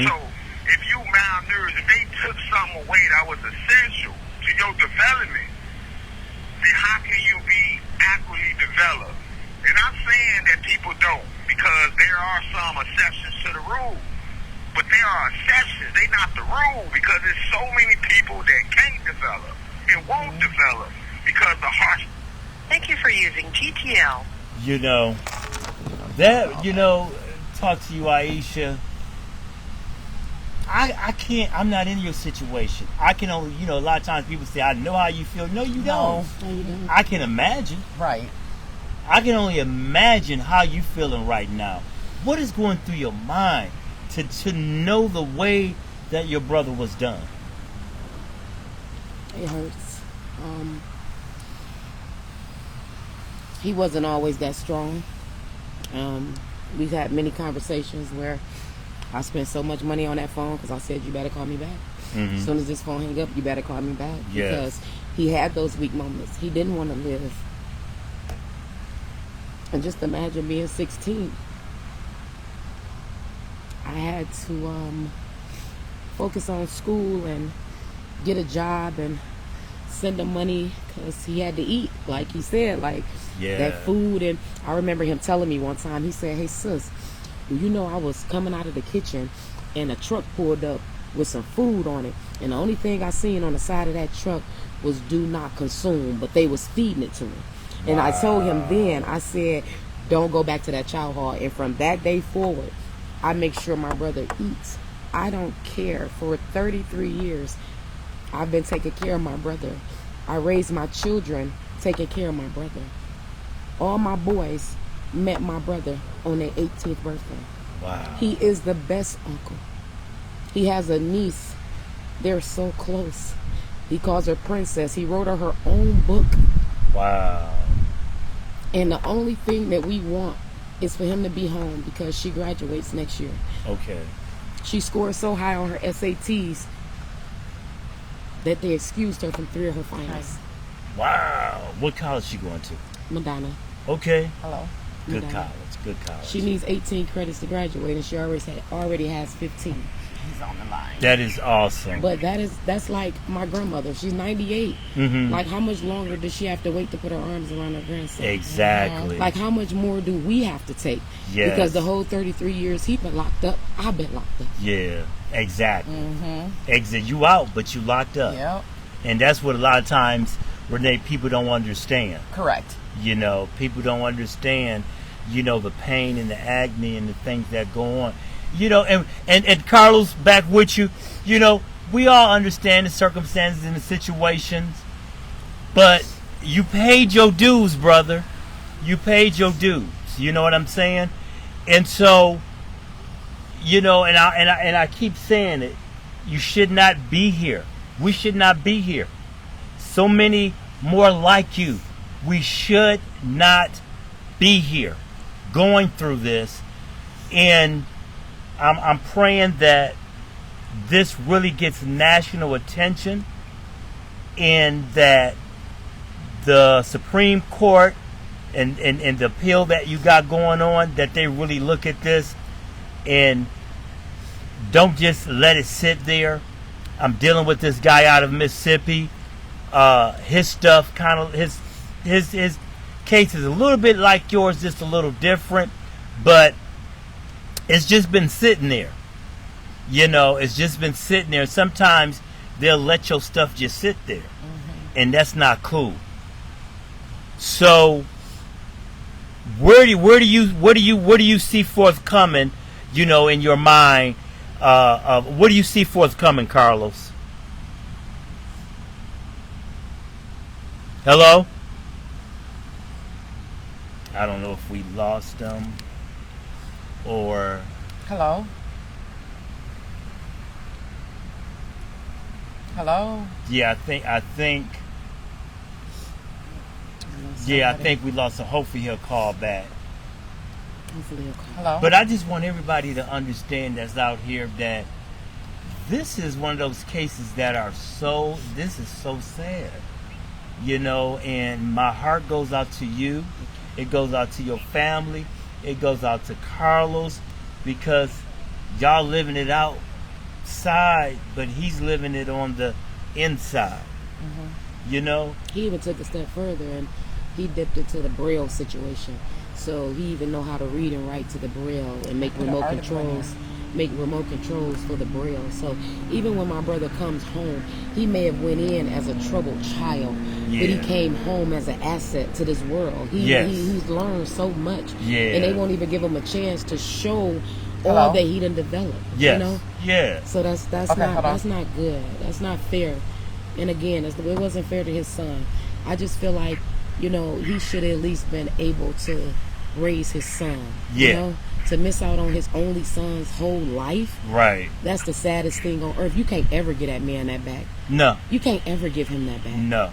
[SPEAKER 4] So if you malnourished, if they took something away that was essential to your development, then how can you be adequately developed? And I'm saying that people don't, because there are some exceptions to the rule. But there are exceptions. They're not the rule, because there's so many people that can't develop and won't develop because the harsh.
[SPEAKER 5] Thank you for using GTL.
[SPEAKER 1] You know, talk to you, Aisha. I can't, I'm not in your situation. I can only, a lot of times people say, I know how you feel. No, you don't.
[SPEAKER 2] No, you don't.
[SPEAKER 1] I can imagine.
[SPEAKER 3] Right.
[SPEAKER 1] I can only imagine how you feeling right now. What is going through your mind to know the way that your brother was done?
[SPEAKER 2] It hurts. He wasn't always that strong. We've had many conversations where I spent so much money on that phone because I said, you better call me back. As soon as this phone hang up, you better call me back.
[SPEAKER 1] Yes.
[SPEAKER 2] Because he had those weak moments. He didn't want to live. And just imagine being 16. I had to focus on school and get a job and send him money because he had to eat, like he said, that food. And I remember him telling me one time, he said, hey sis, I was coming out of the kitchen and a truck pulled up with some food on it, and the only thing I seen on the side of that truck was do not consume, but they was feeding it to him. And I told him then, I said, don't go back to that chow hall. And from that day forward, I make sure my brother eats. I don't care. For 33 years, I've been taking care of my brother. I raised my children taking care of my brother. All my boys met my brother on their 18th birthday.
[SPEAKER 1] Wow.
[SPEAKER 2] He is the best uncle. He has a niece. They're so close. He calls her Princess. He wrote her own book.
[SPEAKER 1] Wow.
[SPEAKER 2] And the only thing that we want is for him to be home because she graduates next year.
[SPEAKER 1] Okay.
[SPEAKER 2] She scored so high on her SATs that they excused her from 3 of her finals.
[SPEAKER 1] Wow. What college is she going to?
[SPEAKER 2] Madonna.
[SPEAKER 1] Okay.
[SPEAKER 3] Hello.
[SPEAKER 1] Good
[SPEAKER 2] Madonna.
[SPEAKER 1] Good college.
[SPEAKER 2] She needs 18 credits to graduate, and she already has 15.
[SPEAKER 3] He's on the line.
[SPEAKER 1] That is awesome.
[SPEAKER 2] But that's like my grandmother. She's 98. Like, how much longer does she have to wait to put her arms around her grandson?
[SPEAKER 1] Exactly.
[SPEAKER 2] Like, how much more do we have to take?
[SPEAKER 1] Yes.
[SPEAKER 2] Because the whole 33 years he been locked up, I've been locked up.
[SPEAKER 1] Yeah, exactly. Exit, you out, but you locked up.
[SPEAKER 3] Yep.
[SPEAKER 1] And that's what a lot of times, Renee, people don't understand.
[SPEAKER 3] Correct.
[SPEAKER 1] People don't understand, the pain and the agony and the things that go on. And Carlos, back with you, we all understand the circumstances and the situations, but you paid your dues, brother. You paid your dues. You know what I'm saying? And so, and I keep saying it, you should not be here. We should not be here. So many more like you. We should not be here going through this. And I'm praying that this really gets national attention, and that the Supreme Court and the appeal that you got going on, that they really look at this and don't just let it sit there. I'm dealing with this guy out of Mississippi. His stuff kind of, his case is a little bit like yours, just a little different, but it's just been sitting there. You know, it's just been sitting there. Sometimes they'll let your stuff just sit there, and that's not cool. So, what do you see forthcoming? You know, in your mind, what do you see forthcoming, Carlos? Hello? I don't know if we lost them or.
[SPEAKER 3] Hello? Hello?
[SPEAKER 1] Yeah, I think we lost him. Hopefully he'll call back.
[SPEAKER 3] Hello?
[SPEAKER 1] But I just want everybody to understand that's out here that this is one of those cases that are this is so sad. You know, and my heart goes out to you. It goes out to your family. It goes out to Carlos, because y'all living it outside, but he's living it on the inside. You know?
[SPEAKER 2] He even took a step further, and he dipped into the Braille situation. So he even know how to read and write to the Braille and make remote controls for the Braille. So even when my brother comes home, he may have went in as a troubled child, but he came home as an asset to this world. He's learned so much, and they won't even give him a chance to show all that he done developed. You know? So that's not good. That's not fair. And again, it wasn't fair to his son. I just feel like, you know, he should have at least been able to raise his son. You know? To miss out on his only son's whole life. Right. That's the saddest thing on earth. You can't ever get that man that back. No. You can't ever give him that back. No.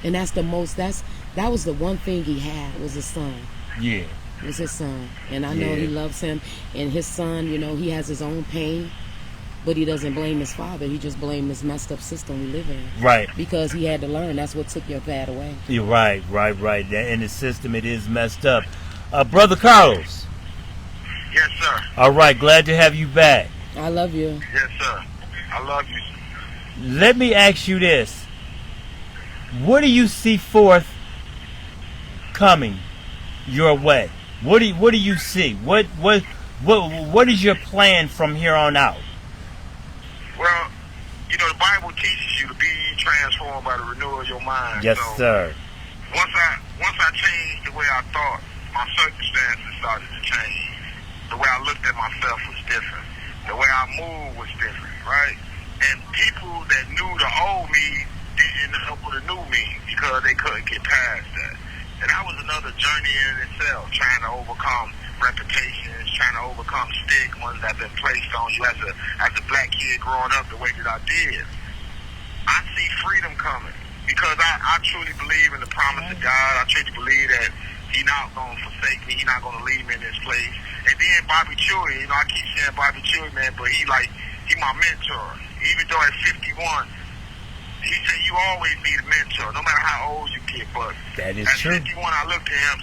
[SPEAKER 2] And that's that was the one thing he had, was his son. Yeah. It was his son. And I know he loves him. And his son, you know, he has his own pain. But he doesn't blame his father. He just blamed this messed up system we live in. Right. Because he had to learn. That's what took your dad away. You're right. In the system, it is messed up. Brother Carlos.
[SPEAKER 4] Yes, sir.
[SPEAKER 1] All right. Glad to have you back.
[SPEAKER 2] I love you.
[SPEAKER 4] Yes, sir. I love you.
[SPEAKER 1] Let me ask you this. What do you see forth coming your way? What do you see? What is your plan from here on out?
[SPEAKER 4] Well, you know, the Bible teaches you to be transformed by the renewal of your mind.
[SPEAKER 1] Yes, sir.
[SPEAKER 4] Once I changed the way I thought, my circumstances started to change. The way I looked at myself was different. The way I moved was different, right? And people that knew the old me didn't help with the new me because they couldn't get past that. And that was another journey in itself, trying to overcome reputations, trying to overcome stigmas that have been placed on you as a black kid growing up the way that I did. I see freedom coming because I truly believe in the promise of God. I truly believe that He's not going to forsake me. He's not going to leave me in this place. And then Bobby Chewy, you know, I keep saying Bobby Chewy, man, but he my mentor. Even though at 51, he said you always be the mentor, no matter how old you get. But
[SPEAKER 1] that is
[SPEAKER 4] at
[SPEAKER 1] true.
[SPEAKER 4] 51, I look to him.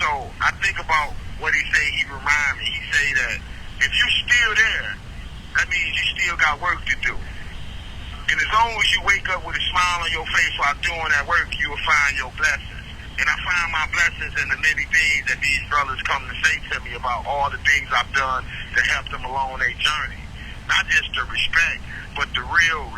[SPEAKER 4] So I think about what he say. He remind me. He say that if you're still there, that means you still got work to do. And as long as you wake up with a smile on your face while doing that work, you will find your blessings. And I find my blessings in the many things that these brothers come to say to me about all the things I've done to help them along their journey. Not just the respect, but the real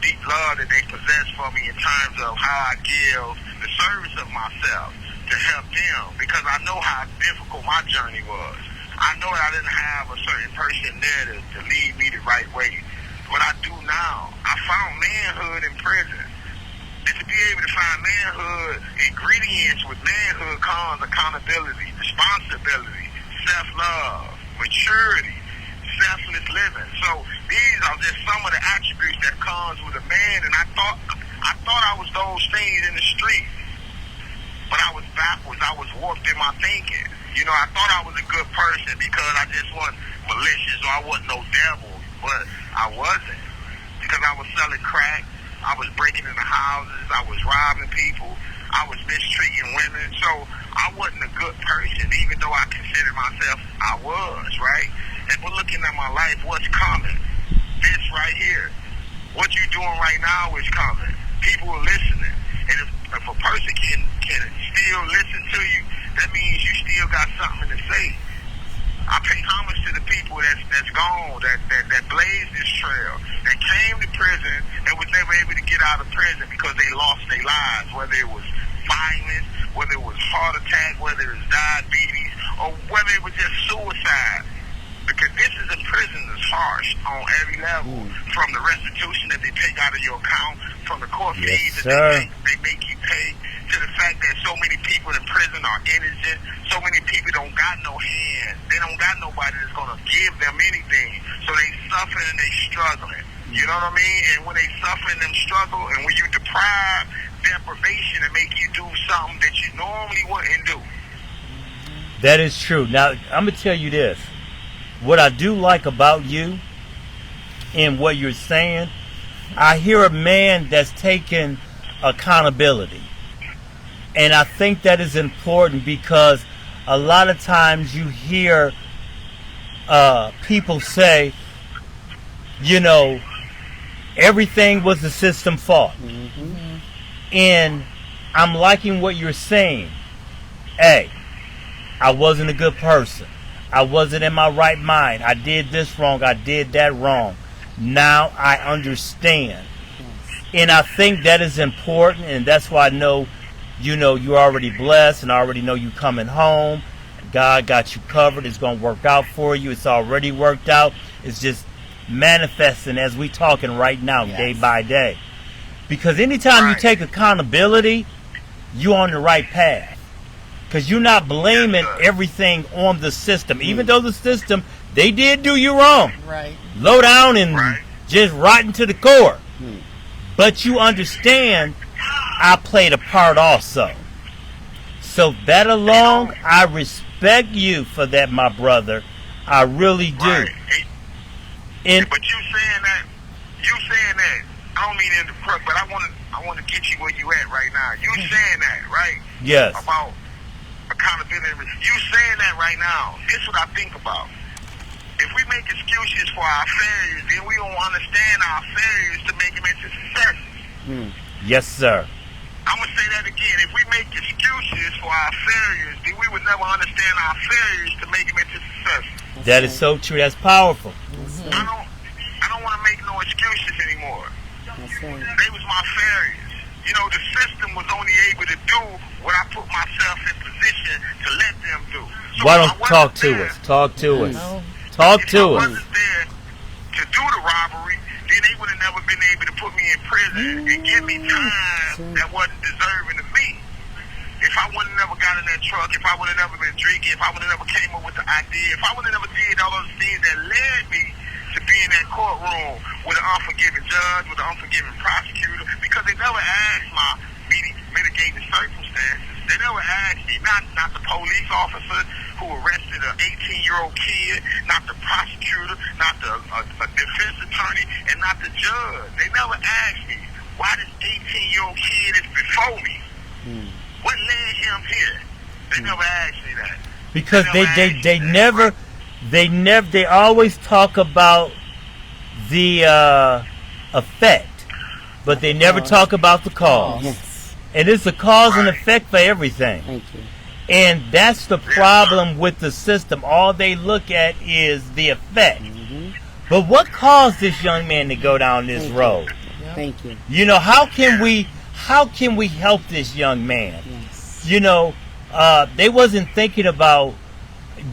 [SPEAKER 4] deep love that they possess for me in terms of how I give the service of myself to help them, because I know how difficult my journey was. I know that I didn't have a certain person there to lead me the right way. What I do now, I found manhood in prison. And to be able to find manhood, ingredients with manhood comes accountability, responsibility, self-love, maturity, selfless living. So these are just some of the attributes that comes with a man, and I thought I was those things in the street. But I was backwards. I was warped in my thinking. You know, I thought I was a good person because I just wasn't malicious or I wasn't no devil, but I wasn't. Because I was selling crack, I was breaking into houses, I was robbing people, I was mistreating women. So I wasn't a good person, even though I considered myself I was, right? And but looking at my life, what's coming? This right here. What you doing right now is coming. People are listening. And if a person can still listen to you, that means you still got something to say. I pay homage to the people that's gone, that blazed this trail, that came to prison and was never able to get out of prison because they lost their lives, whether it was violence, whether it was heart attack, whether it was diabetes, or whether it was just suicide. Because this is in prison is harsh on every level, from the restitution that they take out of your account, from the court fees that they make you pay, to the fact that so many people in prison are innocent, so many people don't got no hands, they don't got nobody that's going to give them anything, so they suffering and they struggling. You know what I mean? And when they suffer and them struggle, and when you deprive deprivation and make you do something that you normally wouldn't do.
[SPEAKER 1] That is true. Now, I'm going to tell you this. What I do like about you and what you're saying, I hear a man that's taking accountability. And I think that is important because a lot of times you hear people say, you know, everything was the system's fault. Mm-hmm. And I'm liking what you're saying. Hey, I wasn't a good person. I wasn't in my right mind. I did this wrong. I did that wrong. Now I understand. And I think that is important, and that's why I know, you know, you're already blessed, and I already know you coming home. God got you covered. It's going to work out for you. It's already worked out. It's just manifesting as we talking right now, day by day. Because anytime you take accountability, you're on the right path. Because you're not blaming everything on the system. Even though the system, they did do you wrong.
[SPEAKER 3] Right.
[SPEAKER 1] Low down and just rotten to the core. But you understand, I played a part also. So that alone, I respect you for that, my brother. I really do.
[SPEAKER 4] Right.
[SPEAKER 1] And
[SPEAKER 4] but you saying that, I don't mean in the crook, but I want to get you where you at right now. You saying that, right?
[SPEAKER 1] Yes.
[SPEAKER 4] About accountability. You saying that right now. This is what I think about. If we make excuses for our failures, then we don't understand our failures to make them into successes.
[SPEAKER 1] Yes, sir.
[SPEAKER 4] I'm going to say that again. If we make excuses for our failures, then we would never understand our failures to make them into successes.
[SPEAKER 1] That is so true. That's powerful.
[SPEAKER 4] I don't want to make no excuses anymore.
[SPEAKER 2] That's right.
[SPEAKER 4] They was my failures. You know, the system was only able to do what I put myself in position to let them do. So
[SPEAKER 1] why don't talk to us? Talk to us. Talk to
[SPEAKER 4] us. If I wasn't there to do the robbery, then they would have never been able to put me in prison and give me time that wasn't deserving of me. If I would have never got in that truck, if I would have never been drinking, if I would have never came up with the idea, if I would have never did all those things that led me to be in that courtroom with an unforgiving judge, with an unforgiving prosecutor, because they never asked my mitigating circumstances. They never asked me, not the police officer who arrested an 18-year-old kid, not the prosecutor, not a defense attorney, and not the judge. They never asked me why this 18-year-old kid is before me. What led him here? They never asked me that.
[SPEAKER 1] Because they always talk about the effect, but they never talk about the cause.
[SPEAKER 2] Yes.
[SPEAKER 1] And it's a cause and effect for everything.
[SPEAKER 2] Thank you.
[SPEAKER 1] And that's the problem with the system. All they look at is the effect. But what caused this young man to go down this road?
[SPEAKER 2] Thank you.
[SPEAKER 1] You know, how can we help this young man?
[SPEAKER 2] Yes.
[SPEAKER 1] You know, they wasn't thinking about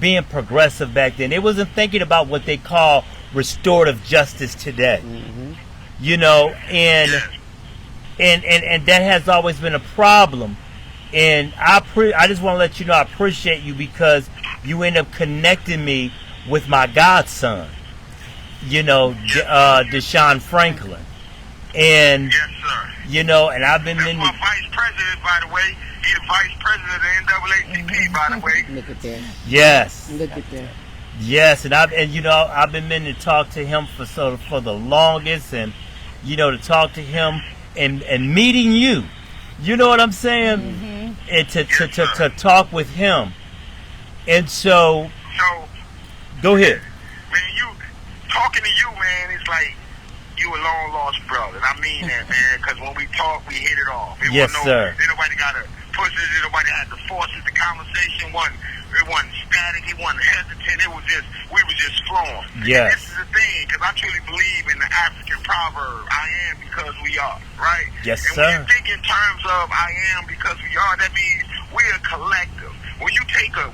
[SPEAKER 1] being progressive back then. They wasn't thinking about what they call restorative justice today. You know, and that has always been a problem. And I just want to let you know I appreciate you because you end up connecting me with my godson, you know, Deshaun Franklin. And
[SPEAKER 4] yes, sir.
[SPEAKER 1] you know, and I've been
[SPEAKER 4] That's
[SPEAKER 1] in
[SPEAKER 4] my vice president, by the way. He the vice president of the NAACP, by the way.
[SPEAKER 2] Look at that.
[SPEAKER 1] Yes.
[SPEAKER 2] Look at that.
[SPEAKER 1] Yes, and I've been meaning to talk to him for the longest, and to talk to him and meeting you. You know what I'm saying? And to talk with him. And so go ahead.
[SPEAKER 4] Man, talking to you, man, it's like you a long lost brother. And I mean that, man, because when we talk, we hit it off.
[SPEAKER 1] Yes, sir.
[SPEAKER 4] Ain't nobody got to push it. Ain't nobody had to force it. The conversation it wasn't static. It wasn't hesitant. We were just flowing.
[SPEAKER 1] Yes.
[SPEAKER 4] And this is the thing, because I truly believe in the African proverb, I am because we are, right?
[SPEAKER 1] Yes,
[SPEAKER 4] and
[SPEAKER 1] sir.
[SPEAKER 4] When you think in terms of I am because we are, that means we're a collective. When you take an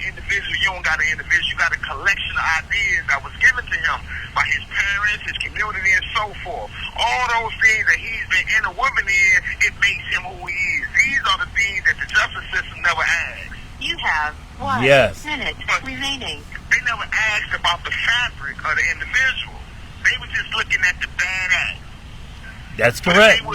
[SPEAKER 4] individual, you don't got an individual, you got a collection of ideas that was given to him by his parents, his community, and so forth. All those things that he's been interwoven in, it makes him who he is. These are the things that the justice system never asks.
[SPEAKER 5] You have 1
[SPEAKER 1] Yes.
[SPEAKER 5] minute remaining.
[SPEAKER 4] They never asked about the fabric of the individual. They were just looking at the bad act.
[SPEAKER 1] That's
[SPEAKER 4] But
[SPEAKER 1] correct.
[SPEAKER 4] if they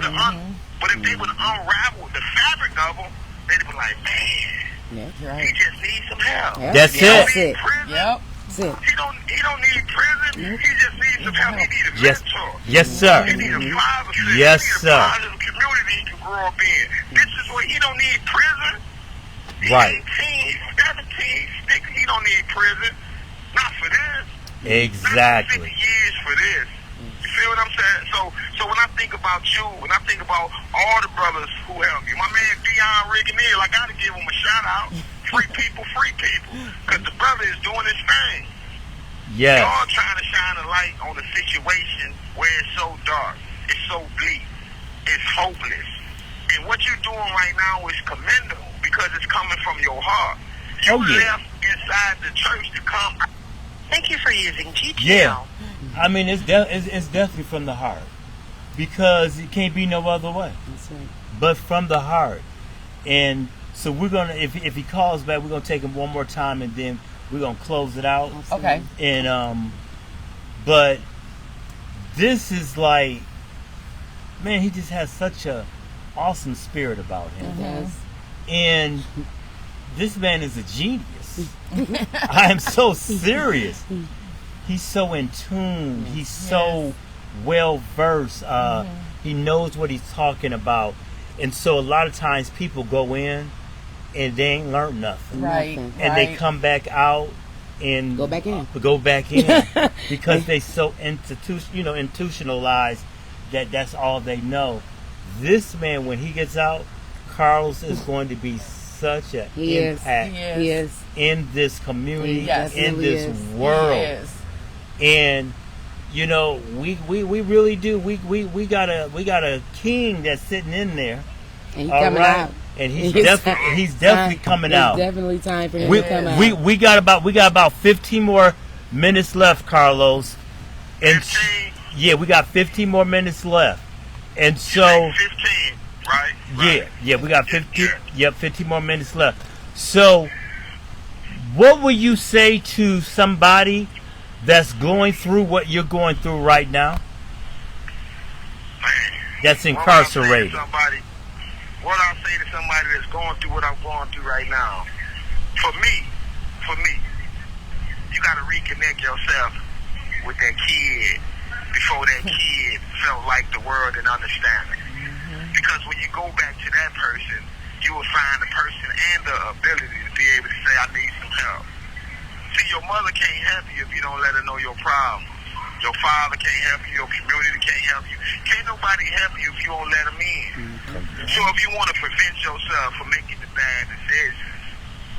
[SPEAKER 4] would unravel the fabric of them, they'd be like, man,
[SPEAKER 2] Yeah.
[SPEAKER 4] he just needs some help.
[SPEAKER 2] Yep.
[SPEAKER 1] That's
[SPEAKER 4] He don't
[SPEAKER 1] it.
[SPEAKER 4] need prison.
[SPEAKER 3] Yep.
[SPEAKER 2] That's it.
[SPEAKER 4] He don't need prison. He just needs some help. He needs a
[SPEAKER 1] Yes.
[SPEAKER 4] mentor.
[SPEAKER 1] Yes, sir.
[SPEAKER 4] He needs a father figure.
[SPEAKER 1] Yes,
[SPEAKER 4] He needs
[SPEAKER 1] sir.
[SPEAKER 4] a positive community he can grow up in. This is what he don't need prison. He's
[SPEAKER 1] Right.
[SPEAKER 4] 18, 17, 16. He don't need prison. Not for this.
[SPEAKER 1] Exactly.
[SPEAKER 4] 50 years for this. You feel what I'm saying? So when I think about you, when I think about all the brothers who helped you, my man Dion Rigginier, I got to give him a shout out. Free people. Because the brother is doing his thing.
[SPEAKER 1] Yes.
[SPEAKER 4] Y'all trying to shine a light on a situation where it's so dark, it's so bleak, it's hopeless. And what you're doing right now is commendable because it's coming from your heart. You left inside the church to come.
[SPEAKER 5] Thank you for using GTL.
[SPEAKER 1] Yeah. I mean, it's definitely from the heart because it can't be no other way.
[SPEAKER 2] That's right.
[SPEAKER 1] But from the heart. And so we're gonna, if he calls back, we're gonna take him one more time, and then we're gonna close it out.
[SPEAKER 3] Okay.
[SPEAKER 1] And but this is like, man, he just has such a awesome spirit about him.
[SPEAKER 2] Yes.
[SPEAKER 1] And this man is a genius. I am so serious. He's so in tune. He's so well versed. He knows what he's talking about. And so a lot of times people go in and they ain't learned nothing.
[SPEAKER 3] Right.
[SPEAKER 2] Nothing.
[SPEAKER 1] And they come back out and
[SPEAKER 2] Go back in.
[SPEAKER 1] because they so institutionalized that that's all they know. This man, when he gets out, Carlos is going to be such an impact
[SPEAKER 2] He is.
[SPEAKER 1] in this community,
[SPEAKER 3] Yes.
[SPEAKER 1] in
[SPEAKER 2] He
[SPEAKER 1] this
[SPEAKER 2] is.
[SPEAKER 1] world.
[SPEAKER 3] Yes.
[SPEAKER 1] And we really do. We got a king that's sitting in there.
[SPEAKER 2] And he's
[SPEAKER 1] All
[SPEAKER 2] coming
[SPEAKER 1] right?
[SPEAKER 2] out.
[SPEAKER 1] And he's definitely coming
[SPEAKER 2] It's
[SPEAKER 1] out.
[SPEAKER 2] definitely time for him
[SPEAKER 1] We
[SPEAKER 2] to come out.
[SPEAKER 1] we got about 15 more minutes left, Carlos. And
[SPEAKER 4] 15?
[SPEAKER 1] yeah, we got 15 more minutes left. And so
[SPEAKER 4] 15, right?
[SPEAKER 1] yeah, we got 15.
[SPEAKER 4] Yeah.
[SPEAKER 1] Yep, 15 more minutes left. So, what would you say to somebody that's going through what you're going through right now?
[SPEAKER 4] Man,
[SPEAKER 1] That's incarcerated.
[SPEAKER 4] What I say to somebody that's going through what I'm going through right now, for me, you got to reconnect yourself with that kid before that kid felt like the world and understanding. Because when you go back to that person, you will find the person and the ability to be able to say, I need some help. See, your mother can't help you if you don't let her know your problem. Your father can't help you. Your community can't help you. Can't nobody help you if you don't let them in. So if you want to prevent yourself from making the bad decisions,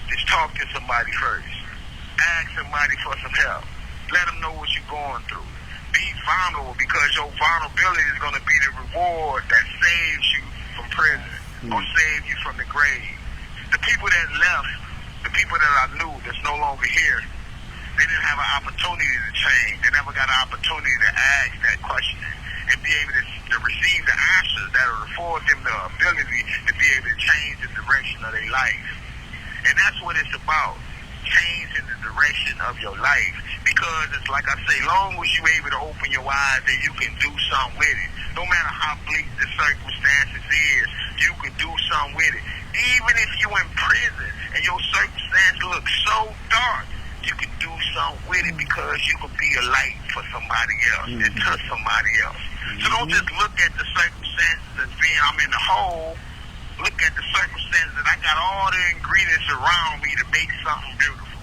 [SPEAKER 4] just talk to somebody first. Ask somebody for some help. Let them know what you're going through. Be vulnerable because your vulnerability is going to be the reward that saves you from prison or save you from the grave. The people that left, the people that I knew that's no longer here, they didn't have an opportunity to change. They never got an opportunity to ask that question and be able to receive the answers that will afford them the ability to be able to change the direction of their life. And that's what it's about. change in the direction of your life. Because it's like I say, long as you able to open your eyes and you can do something with it, no matter how bleak the circumstances is, you can do something with it. Even if you in prison and your circumstances look so dark, you can do something with it because you can be a light for somebody else and touch somebody else. So don't just look at the circumstances as being I'm in the hole. Look at the circumstances that I got all the ingredients around me to make something beautiful.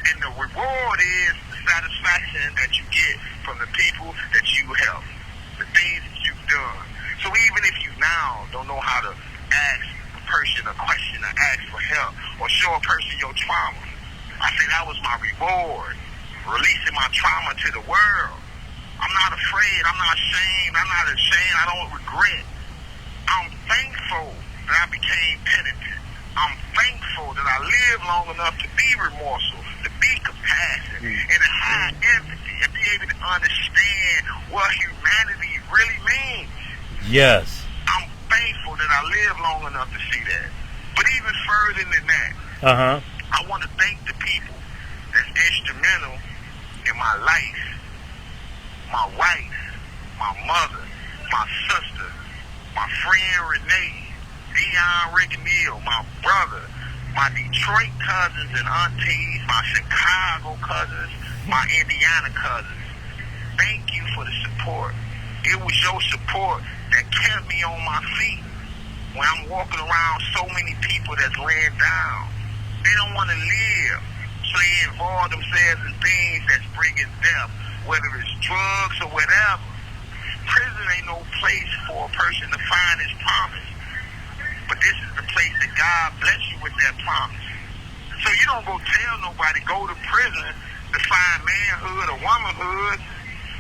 [SPEAKER 4] And the reward is the satisfaction that you get from the people that you help, the things that you've done. So even if you now don't know how to ask a person a question or ask for help or show a person your trauma, I say that was my reward, releasing my trauma to the world. I'm not afraid. I'm not ashamed. I'm not ashamed. I don't regret. I'm thankful that I became penitent. I'm thankful that I lived long enough to be remorseful, to be compassionate, and to have empathy and be able to understand what humanity really means.
[SPEAKER 1] Yes.
[SPEAKER 4] I'm thankful that I lived long enough to see that. But even further than that, I want to thank the people that's instrumental in my life. My wife, my mother, my sister, my friend Renee, Dion Rigonneal, my brother, my Detroit cousins and aunties, my Chicago cousins, my Indiana cousins. Thank you for the support. It was your support that kept me on my feet when I'm walking around so many people that's laying down. They don't want to live, so they involve themselves in things that's bringing death, whether it's drugs or whatever. Prison ain't no place for a person to find his promise. But this is the place that God bless you with that promise. So you don't go tell nobody, go to prison to find manhood or womanhood.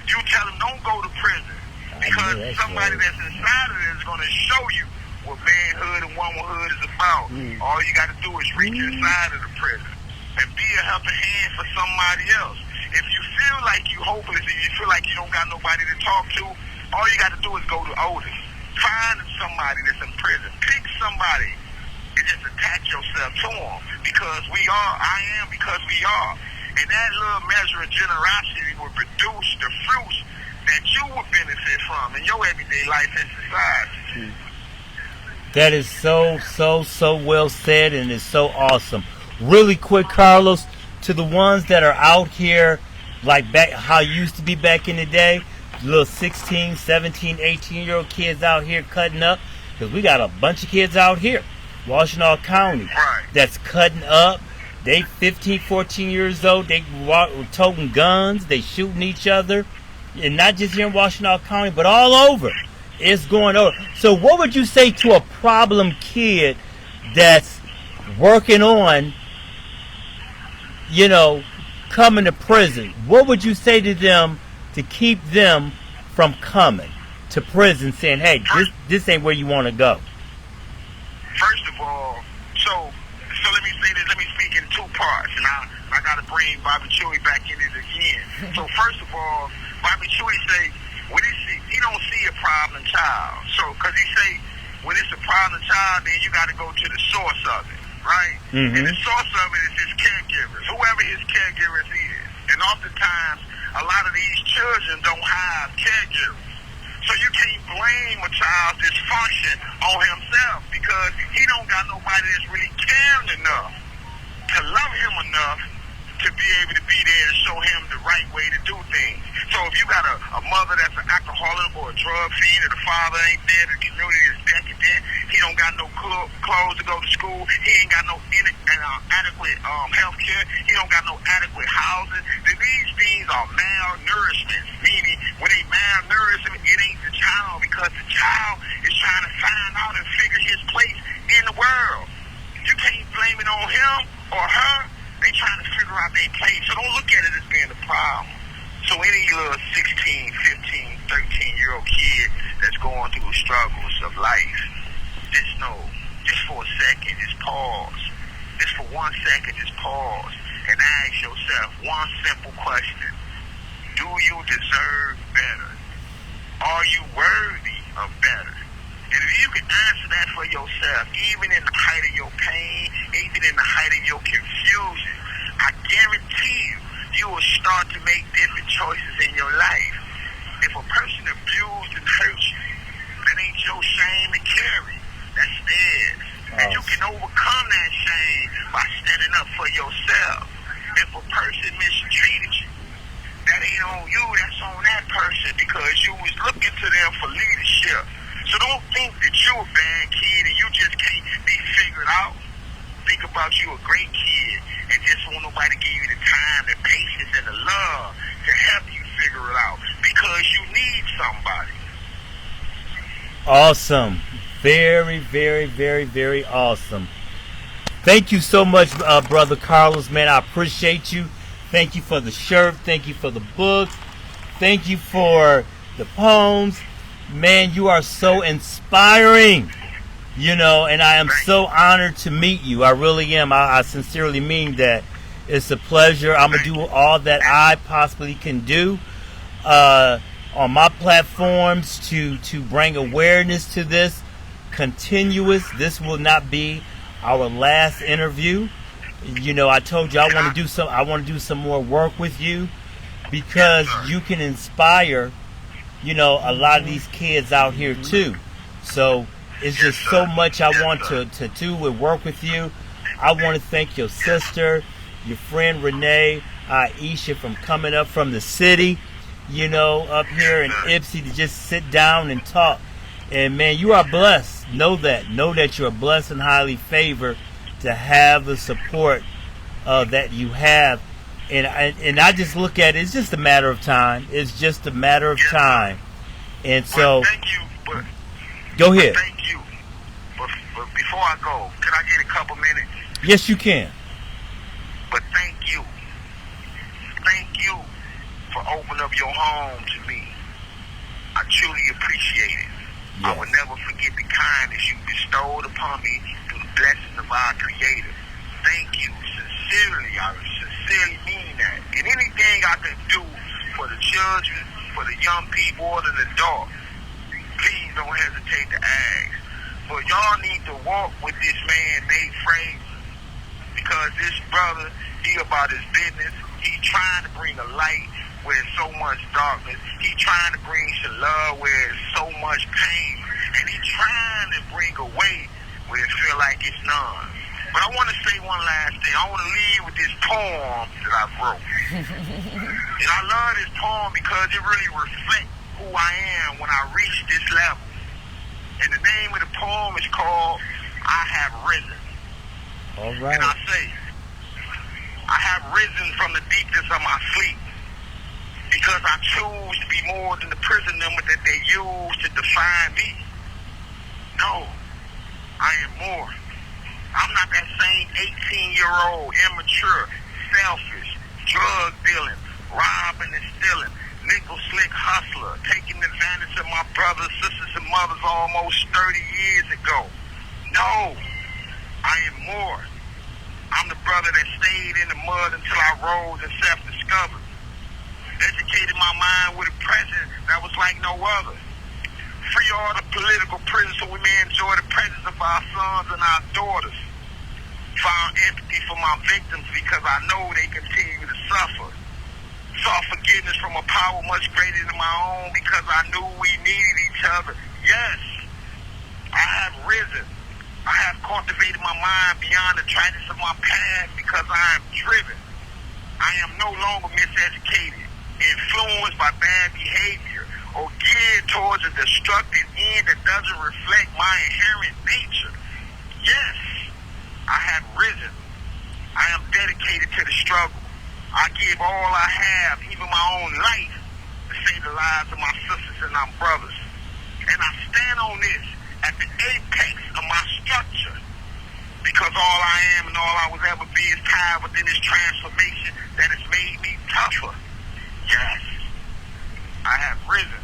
[SPEAKER 4] You tell them, don't go to prison. Because somebody that's inside of it is going to show you what manhood and womanhood is about. All you got to do is reach inside of the prison and be a helping hand for somebody else. If you feel like you hopeless and you feel like you don't got nobody to talk to, all you got to do is go to Otis. Find somebody that's in prison. Pick somebody and just attach yourself to them. Because we are, I am because we are. And that little measure of generosity will produce the fruits that you would benefit from in your everyday life and society.
[SPEAKER 1] That is so well said, and it's so awesome. Really quick, Carlos, to the ones that are out here, like back how it used to be back in the day, little 16, 17, 18-year-old kids out here cutting up, because we got a bunch of kids out here, Washtenaw County, that's cutting up. They 15, 14 years old, they toting guns, they shooting each other, and not just here in Washtenaw County, but all over. It's going over. So what would you say to a problem kid that's working on, coming to prison? What would you say to them to keep them from coming to prison, saying, hey, this ain't where you want to go?
[SPEAKER 4] First of all, so let me say this. Let me speak in two parts, and I got to bring Bobby Chewy back in it again. So first of all, Bobby Chewy say, when he don't see a problem child. So, because he say, when it's a problem child, then you got to go to the source of it, right? And the source of it is his caregivers, whoever his caregivers is. And oftentimes, a lot of these children don't have caregivers. So you can't blame a child's dysfunction on himself because he don't got nobody that's really caring enough to love him enough to be able to be there and show him the right way to do things. So if you got a mother that's an alcoholic or a drug fiend, or the father ain't there, the community is decadent, he don't got no clothes to go to school, he ain't got no adequate health care, he don't got no adequate housing, then these things are malnourishment, meaning when they malnourished, it ain't the child, because the child is trying to find out and figure his place in the world. You can't blame it on him or her. They trying to figure out their place. So don't look at it as being a problem. So any little 16, 15, 13-year-old kid that's going through struggles of life, just know, just for a second, just pause. Just for 1 second, just pause and ask yourself one simple question. Do you deserve better? Are you worthy of better? And if you can answer that for yourself, even in the height of your pain, even in the height of your confusion, I guarantee you, you will start to make different choices in your life. If a person abused and hurts you, that ain't your shame to carry. That's theirs. And you can overcome that shame by standing up for yourself. If a person mistreated you, that ain't on you, that's on that person, because you was looking to them for leadership. So don't think that you a bad kid and you just can't be figured out. Think about you a great kid and just want nobody to give you the time, the patience, and the love to help you figure it out, because you need somebody.
[SPEAKER 1] Awesome. Very, very, very, very awesome. Thank you so much, Brother Carlos, man. I appreciate you. Thank you for the shirt. Thank you for the book. Thank you for the poems. Man, you are so inspiring, you know, and I am so honored to meet you. I really am. I sincerely mean that. It's a pleasure. I'm going to do all that I possibly can do on my platforms to bring awareness to this. Continuous. This will not be our last interview. You know, I told you I want to do some more work with you, because you can inspire, you know, a lot of these kids out here too. So it's just so much I want to do and work with you. I want to thank your sister, your friend Renee, Aisha, from coming up from the city, you know, up here in Ipsy to just sit down and talk. And man, you are blessed. Know that you're blessed and highly favored to have the support that you have. And I just look at it, it's just a matter of time. It's just a matter of time. And so,
[SPEAKER 4] thank you. But
[SPEAKER 1] go ahead.
[SPEAKER 4] Thank you. But before I go, can I get a couple minutes?
[SPEAKER 1] Yes, you can.
[SPEAKER 4] But thank you. Thank you for opening up your home to me. I truly appreciate it.
[SPEAKER 1] Yes.
[SPEAKER 4] I will never forget the kindness you bestowed upon me through the blessings of our Creator. Thank you. Sincerely, I sincerely mean that. And anything I can do for the children, for the young people, or the adults, please don't hesitate to ask. But y'all need to walk with this man, Nate Frazier, because this brother, he about his business. He's trying to bring a light where there's so much darkness. He's trying to bring some love where there's so much pain. And he's trying to bring a way where it feel like it's none. But I want to say one last thing. I want to leave with this poem that I wrote. And I love this poem because it really reflects who I am when I reach this level. And the name of the poem is called I Have Risen.
[SPEAKER 1] All right.
[SPEAKER 4] And I say, I have risen from the deepness of my sleep, because I choose to be more than the prison number that they use to define me. No, I am more. I'm not that same 18-year-old, immature, selfish, drug dealing, robbing and stealing, nickel slick hustler, taking advantage of my brothers, sisters, and mothers almost 30 years ago. No, I am more. I'm the brother that stayed in the mud until I rose and self-discovered. Educated my mind with a presence that was like no other. Free all the political prisoners so we may enjoy the presence of our sons and our daughters. Found empathy for my victims because I know they continue to suffer. Sought forgiveness from a power much greater than my own because I knew we needed each other. Yes, I have risen. I have cultivated my mind beyond the tragedies of my past because I am driven. I am no longer miseducated, influenced by bad behavior, or geared towards a destructive end that doesn't reflect my inherent nature. Yes, I have risen. I am dedicated to the struggle. I give all I have, even my own life, to save the lives of my sisters and our brothers. And I stand on this at the apex of my structure, because all I am and all I will ever be is tied within this transformation that has made me tougher. Yes, I have risen.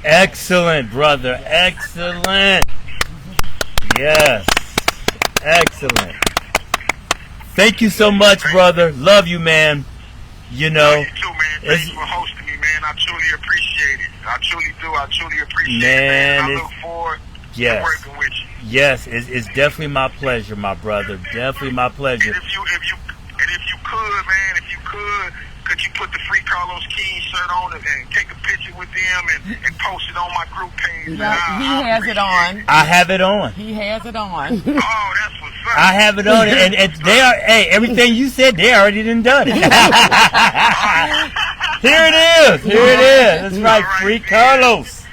[SPEAKER 1] Excellent, brother. Excellent. Yes. Excellent. Thank you so much, brother. Love you, man. You know.
[SPEAKER 4] You too, man. Thanks for hosting me, man. I truly appreciate it. I truly do. I truly appreciate it, man. I look forward to working with you.
[SPEAKER 1] Yes, it's definitely my pleasure, my brother. Definitely my pleasure.
[SPEAKER 4] And if could you put the Free Carlos King shirt on and take a picture with them and post it on my group page?
[SPEAKER 3] Yeah, he has it on.
[SPEAKER 1] I have it on.
[SPEAKER 3] He has it on.
[SPEAKER 4] Oh, that's what's up.
[SPEAKER 1] I have it on, and they are. Hey, everything you said, they already done it. Here it is. Here it is. That's right, Free Carlos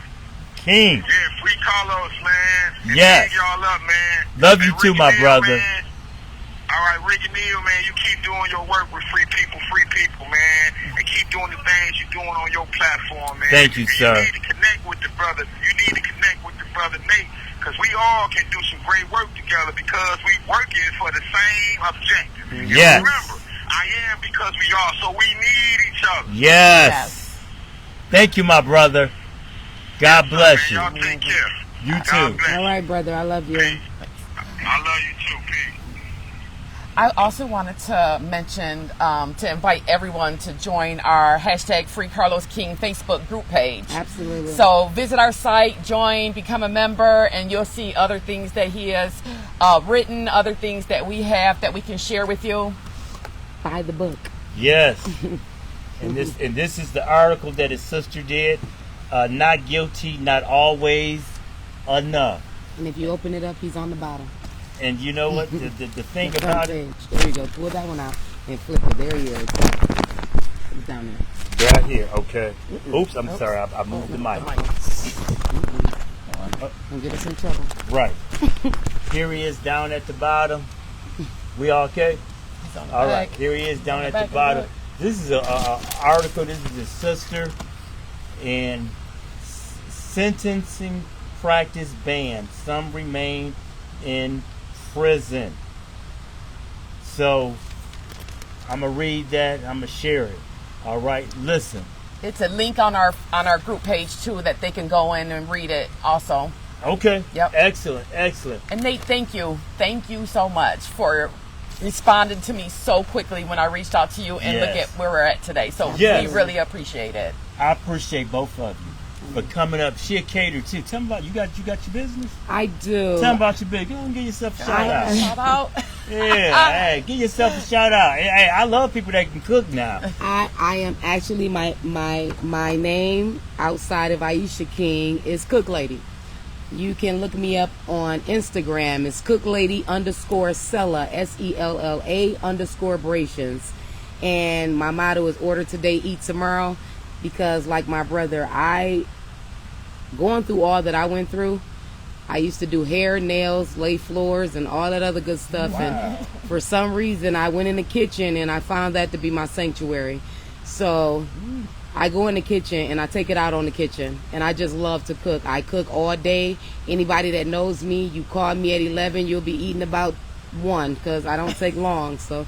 [SPEAKER 1] King.
[SPEAKER 4] Yeah, Free Carlos, man. And
[SPEAKER 1] Yes.
[SPEAKER 4] big y'all up, man.
[SPEAKER 1] Love you
[SPEAKER 4] And
[SPEAKER 1] too,
[SPEAKER 4] Ricky
[SPEAKER 1] my
[SPEAKER 4] Neal,
[SPEAKER 1] brother.
[SPEAKER 4] Man. All right, Ricky Neal, man, you keep doing your work with free people, man, and keep doing the things you're doing on your platform, man.
[SPEAKER 1] Thank you,
[SPEAKER 4] And
[SPEAKER 1] sir.
[SPEAKER 4] You need to connect with the brother. You need to connect with the brother Nate, because we all can do some great work together because we working for the same objective.
[SPEAKER 1] Yes.
[SPEAKER 4] Remember, I am because we are, so we need each other.
[SPEAKER 1] Yes. Thank you, my brother. God bless you.
[SPEAKER 4] Man, y'all take care.
[SPEAKER 1] You
[SPEAKER 4] God
[SPEAKER 1] too.
[SPEAKER 4] bless
[SPEAKER 2] All right, brother. I love you.
[SPEAKER 4] I love you too, Pete.
[SPEAKER 3] I also wanted to mention, to invite everyone to join our hashtag Free Carlos King Facebook group page.
[SPEAKER 2] Absolutely.
[SPEAKER 3] So visit our site, join, become a member, and you'll see other things that he has written, other things that we have that we can share with you.
[SPEAKER 2] Buy the book.
[SPEAKER 1] Yes. And this is the article that his sister did. Not guilty, not always enough.
[SPEAKER 2] And if you open it up, he's on the bottom.
[SPEAKER 1] And you know what? The thing
[SPEAKER 2] The front
[SPEAKER 1] about it,
[SPEAKER 2] page. There you go. Pull that one out and flip it. There he is. It's down there.
[SPEAKER 1] right here. Okay. Oops, I'm sorry. I moved the mic.
[SPEAKER 2] Don't get us in trouble.
[SPEAKER 1] Right. Here he is down at the bottom. We all okay?
[SPEAKER 3] He's on the
[SPEAKER 1] All
[SPEAKER 3] back.
[SPEAKER 1] right. Here he is down
[SPEAKER 3] On the
[SPEAKER 1] at
[SPEAKER 3] back
[SPEAKER 1] the
[SPEAKER 3] of
[SPEAKER 1] bottom.
[SPEAKER 3] the book.
[SPEAKER 1] This is a article. This is his sister. And sentencing practice banned. Some remain in prison. So I'm gonna read that. I'm gonna share it. All right. Listen.
[SPEAKER 3] It's a link on our group page too that they can go in and read it also.
[SPEAKER 1] Okay.
[SPEAKER 3] Yep.
[SPEAKER 1] Excellent. Excellent.
[SPEAKER 3] And Nate, thank you so much for responding to me so quickly when I reached out to you and
[SPEAKER 1] Yes.
[SPEAKER 3] look at where we're at today. So
[SPEAKER 1] Yes.
[SPEAKER 3] we really appreciate it.
[SPEAKER 1] I appreciate both of you for coming up. She a cater too. Tell me about you got your business.
[SPEAKER 2] I do.
[SPEAKER 1] Tell me about your business. Go and give yourself a shout out.
[SPEAKER 3] Shout out.
[SPEAKER 1] Yeah, hey, give yourself a shout out. Hey, I love people that can cook now.
[SPEAKER 2] I am actually my name outside of Aisha King is Cook Lady. You can look me up on Instagram. It's cooklady_Sella SELLA_brations. And my motto is order today, eat tomorrow. Because like my brother, going through all that I went through, I used to do hair, nails, lay floors, and all that other good stuff.
[SPEAKER 1] Wow.
[SPEAKER 2] And for some reason, I went in the kitchen and I found that to be my sanctuary. So I go in the kitchen and I take it out on the kitchen. And I just love to cook. I cook all day. Anybody that knows me, you call me at 11, you'll be eating about 1 because I don't take long. So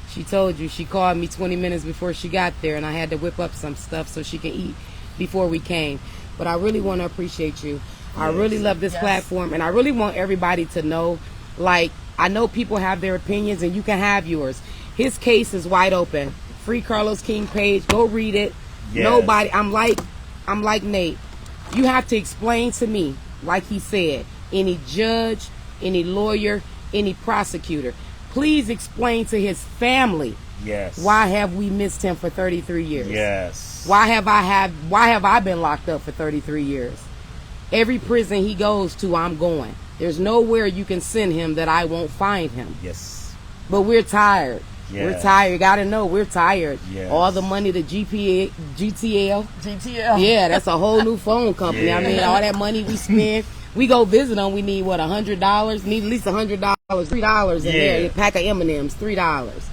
[SPEAKER 2] she told you, she called me 20 minutes before she got there, and I had to whip up some stuff so she can eat before we came. But I really want to appreciate you. I really love this platform, and I really want everybody to know, like, I know people have their opinions, and you can have yours. His case is wide open. Free Carlos King page. Go read it.
[SPEAKER 1] Yes.
[SPEAKER 2] Nobody, I'm like Nate. You have to explain to me, like he said, any judge, any lawyer, any prosecutor, please explain to his family,
[SPEAKER 1] Yes.
[SPEAKER 2] why have we missed him for 33 years?
[SPEAKER 1] Yes.
[SPEAKER 2] Why have I been locked up for 33 years? Every prison he goes to, I'm going. There's nowhere you can send him that I won't find him.
[SPEAKER 1] Yes.
[SPEAKER 2] But we're tired.
[SPEAKER 1] Yes.
[SPEAKER 2] We're tired. You gotta know we're tired.
[SPEAKER 1] Yes.
[SPEAKER 2] All the money to GTL.
[SPEAKER 3] GTL.
[SPEAKER 2] That's a whole new phone company.
[SPEAKER 1] Yeah.
[SPEAKER 2] I mean, all that money we spend. We go visit them. We need what, $100? Need at least $100, $3 in there. A pack of M&Ms, $3.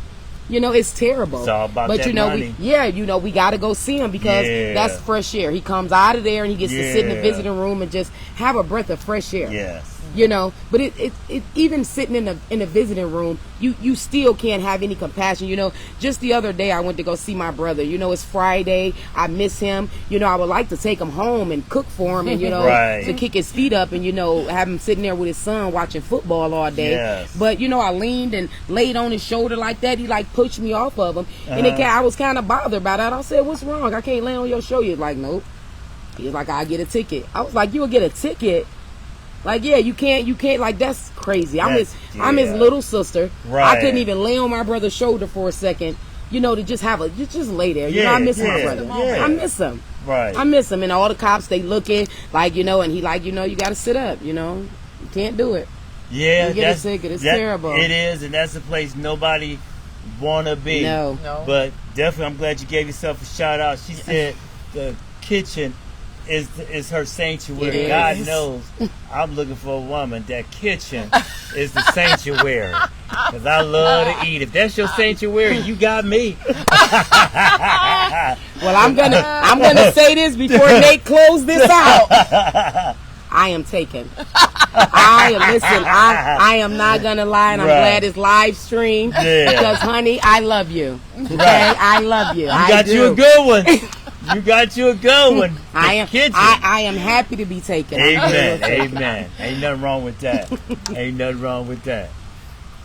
[SPEAKER 2] You know, it's terrible.
[SPEAKER 1] It's all about
[SPEAKER 2] but
[SPEAKER 1] that
[SPEAKER 2] you know,
[SPEAKER 1] money.
[SPEAKER 2] we got to go see him because
[SPEAKER 1] Yeah.
[SPEAKER 2] that's fresh air. He comes out of there and he gets to sit in the
[SPEAKER 1] Yeah.
[SPEAKER 2] visiting room and just have a breath of fresh air.
[SPEAKER 1] Yes.
[SPEAKER 2] You know, but it even sitting in a visiting room, you still can't have any compassion. You know, just the other day I went to go see my brother. You know, it's Friday. I miss him. You know, I would like to take him home and cook for him and, you know,
[SPEAKER 1] Right.
[SPEAKER 2] to kick his feet up and, you know, have him sitting there with his son watching football all day.
[SPEAKER 1] Yes.
[SPEAKER 2] But, you know, I leaned and laid on his shoulder like that. He like pushed me off of him. And I was kind of bothered by that. I said, what's wrong? I can't lay on your shoulder. He's like, nope. He's like, I'll get a ticket. I was like, you'll get a ticket? Like, yeah, you can't, like, that's crazy. I'm his little sister.
[SPEAKER 1] Right.
[SPEAKER 2] I couldn't even lay on my brother's shoulder for a second to just have just lay there. I miss my brother.
[SPEAKER 1] Yeah.
[SPEAKER 2] I miss him.
[SPEAKER 1] Right.
[SPEAKER 2] I miss him. And all the cops, they looking like, and he like, you got to sit up, you can't do it.
[SPEAKER 1] Yeah,
[SPEAKER 2] you get a ticket. It's terrible.
[SPEAKER 1] It is, and that's a place nobody want to be.
[SPEAKER 2] No.
[SPEAKER 1] But definitely, I'm glad you gave yourself a shout out. She said the kitchen is her sanctuary. God knows I'm looking for a woman. That kitchen is the sanctuary. Because I love to eat. If that's your sanctuary, you got me.
[SPEAKER 2] Well, I'm gonna say this before Nate close this out. I am taken. I am not gonna lie, and I'm glad it's live streamed because, honey, I love you. Okay, I love you.
[SPEAKER 1] I got you a good one. You got you a good one.
[SPEAKER 2] I am happy to be taken.
[SPEAKER 1] Amen. Amen. Ain't nothing wrong with that. Ain't nothing wrong with that.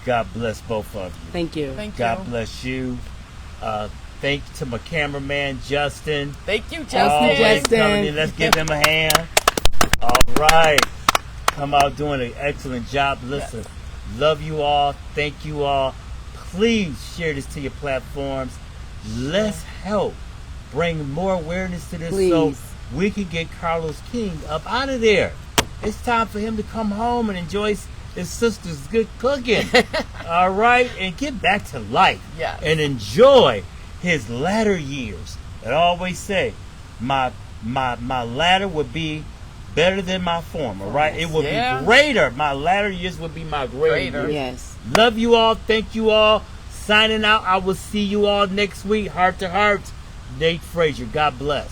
[SPEAKER 1] God bless both of you.
[SPEAKER 2] Thank you.
[SPEAKER 1] God bless you. Thank you to my cameraman, Justin.
[SPEAKER 3] Thank you,
[SPEAKER 1] Always
[SPEAKER 3] Justin.
[SPEAKER 1] coming in. Let's give him a hand. All right. Come out doing an excellent job. Listen, love you all. Thank you all. Please share this to your platforms. Let's help bring more awareness to this so we can get Carlos King up out of there. It's time for him to come home and enjoy his sister's good cooking. All right? And get back to life.
[SPEAKER 3] Yes.
[SPEAKER 1] And enjoy his latter years. I always say, my latter would be better than my former, right? It would be greater. My latter years would be my greater years.
[SPEAKER 2] Yes.
[SPEAKER 1] Love you all. Thank you all. Signing out. I will see you all next week. Heart to heart. Nate Frazier. God bless.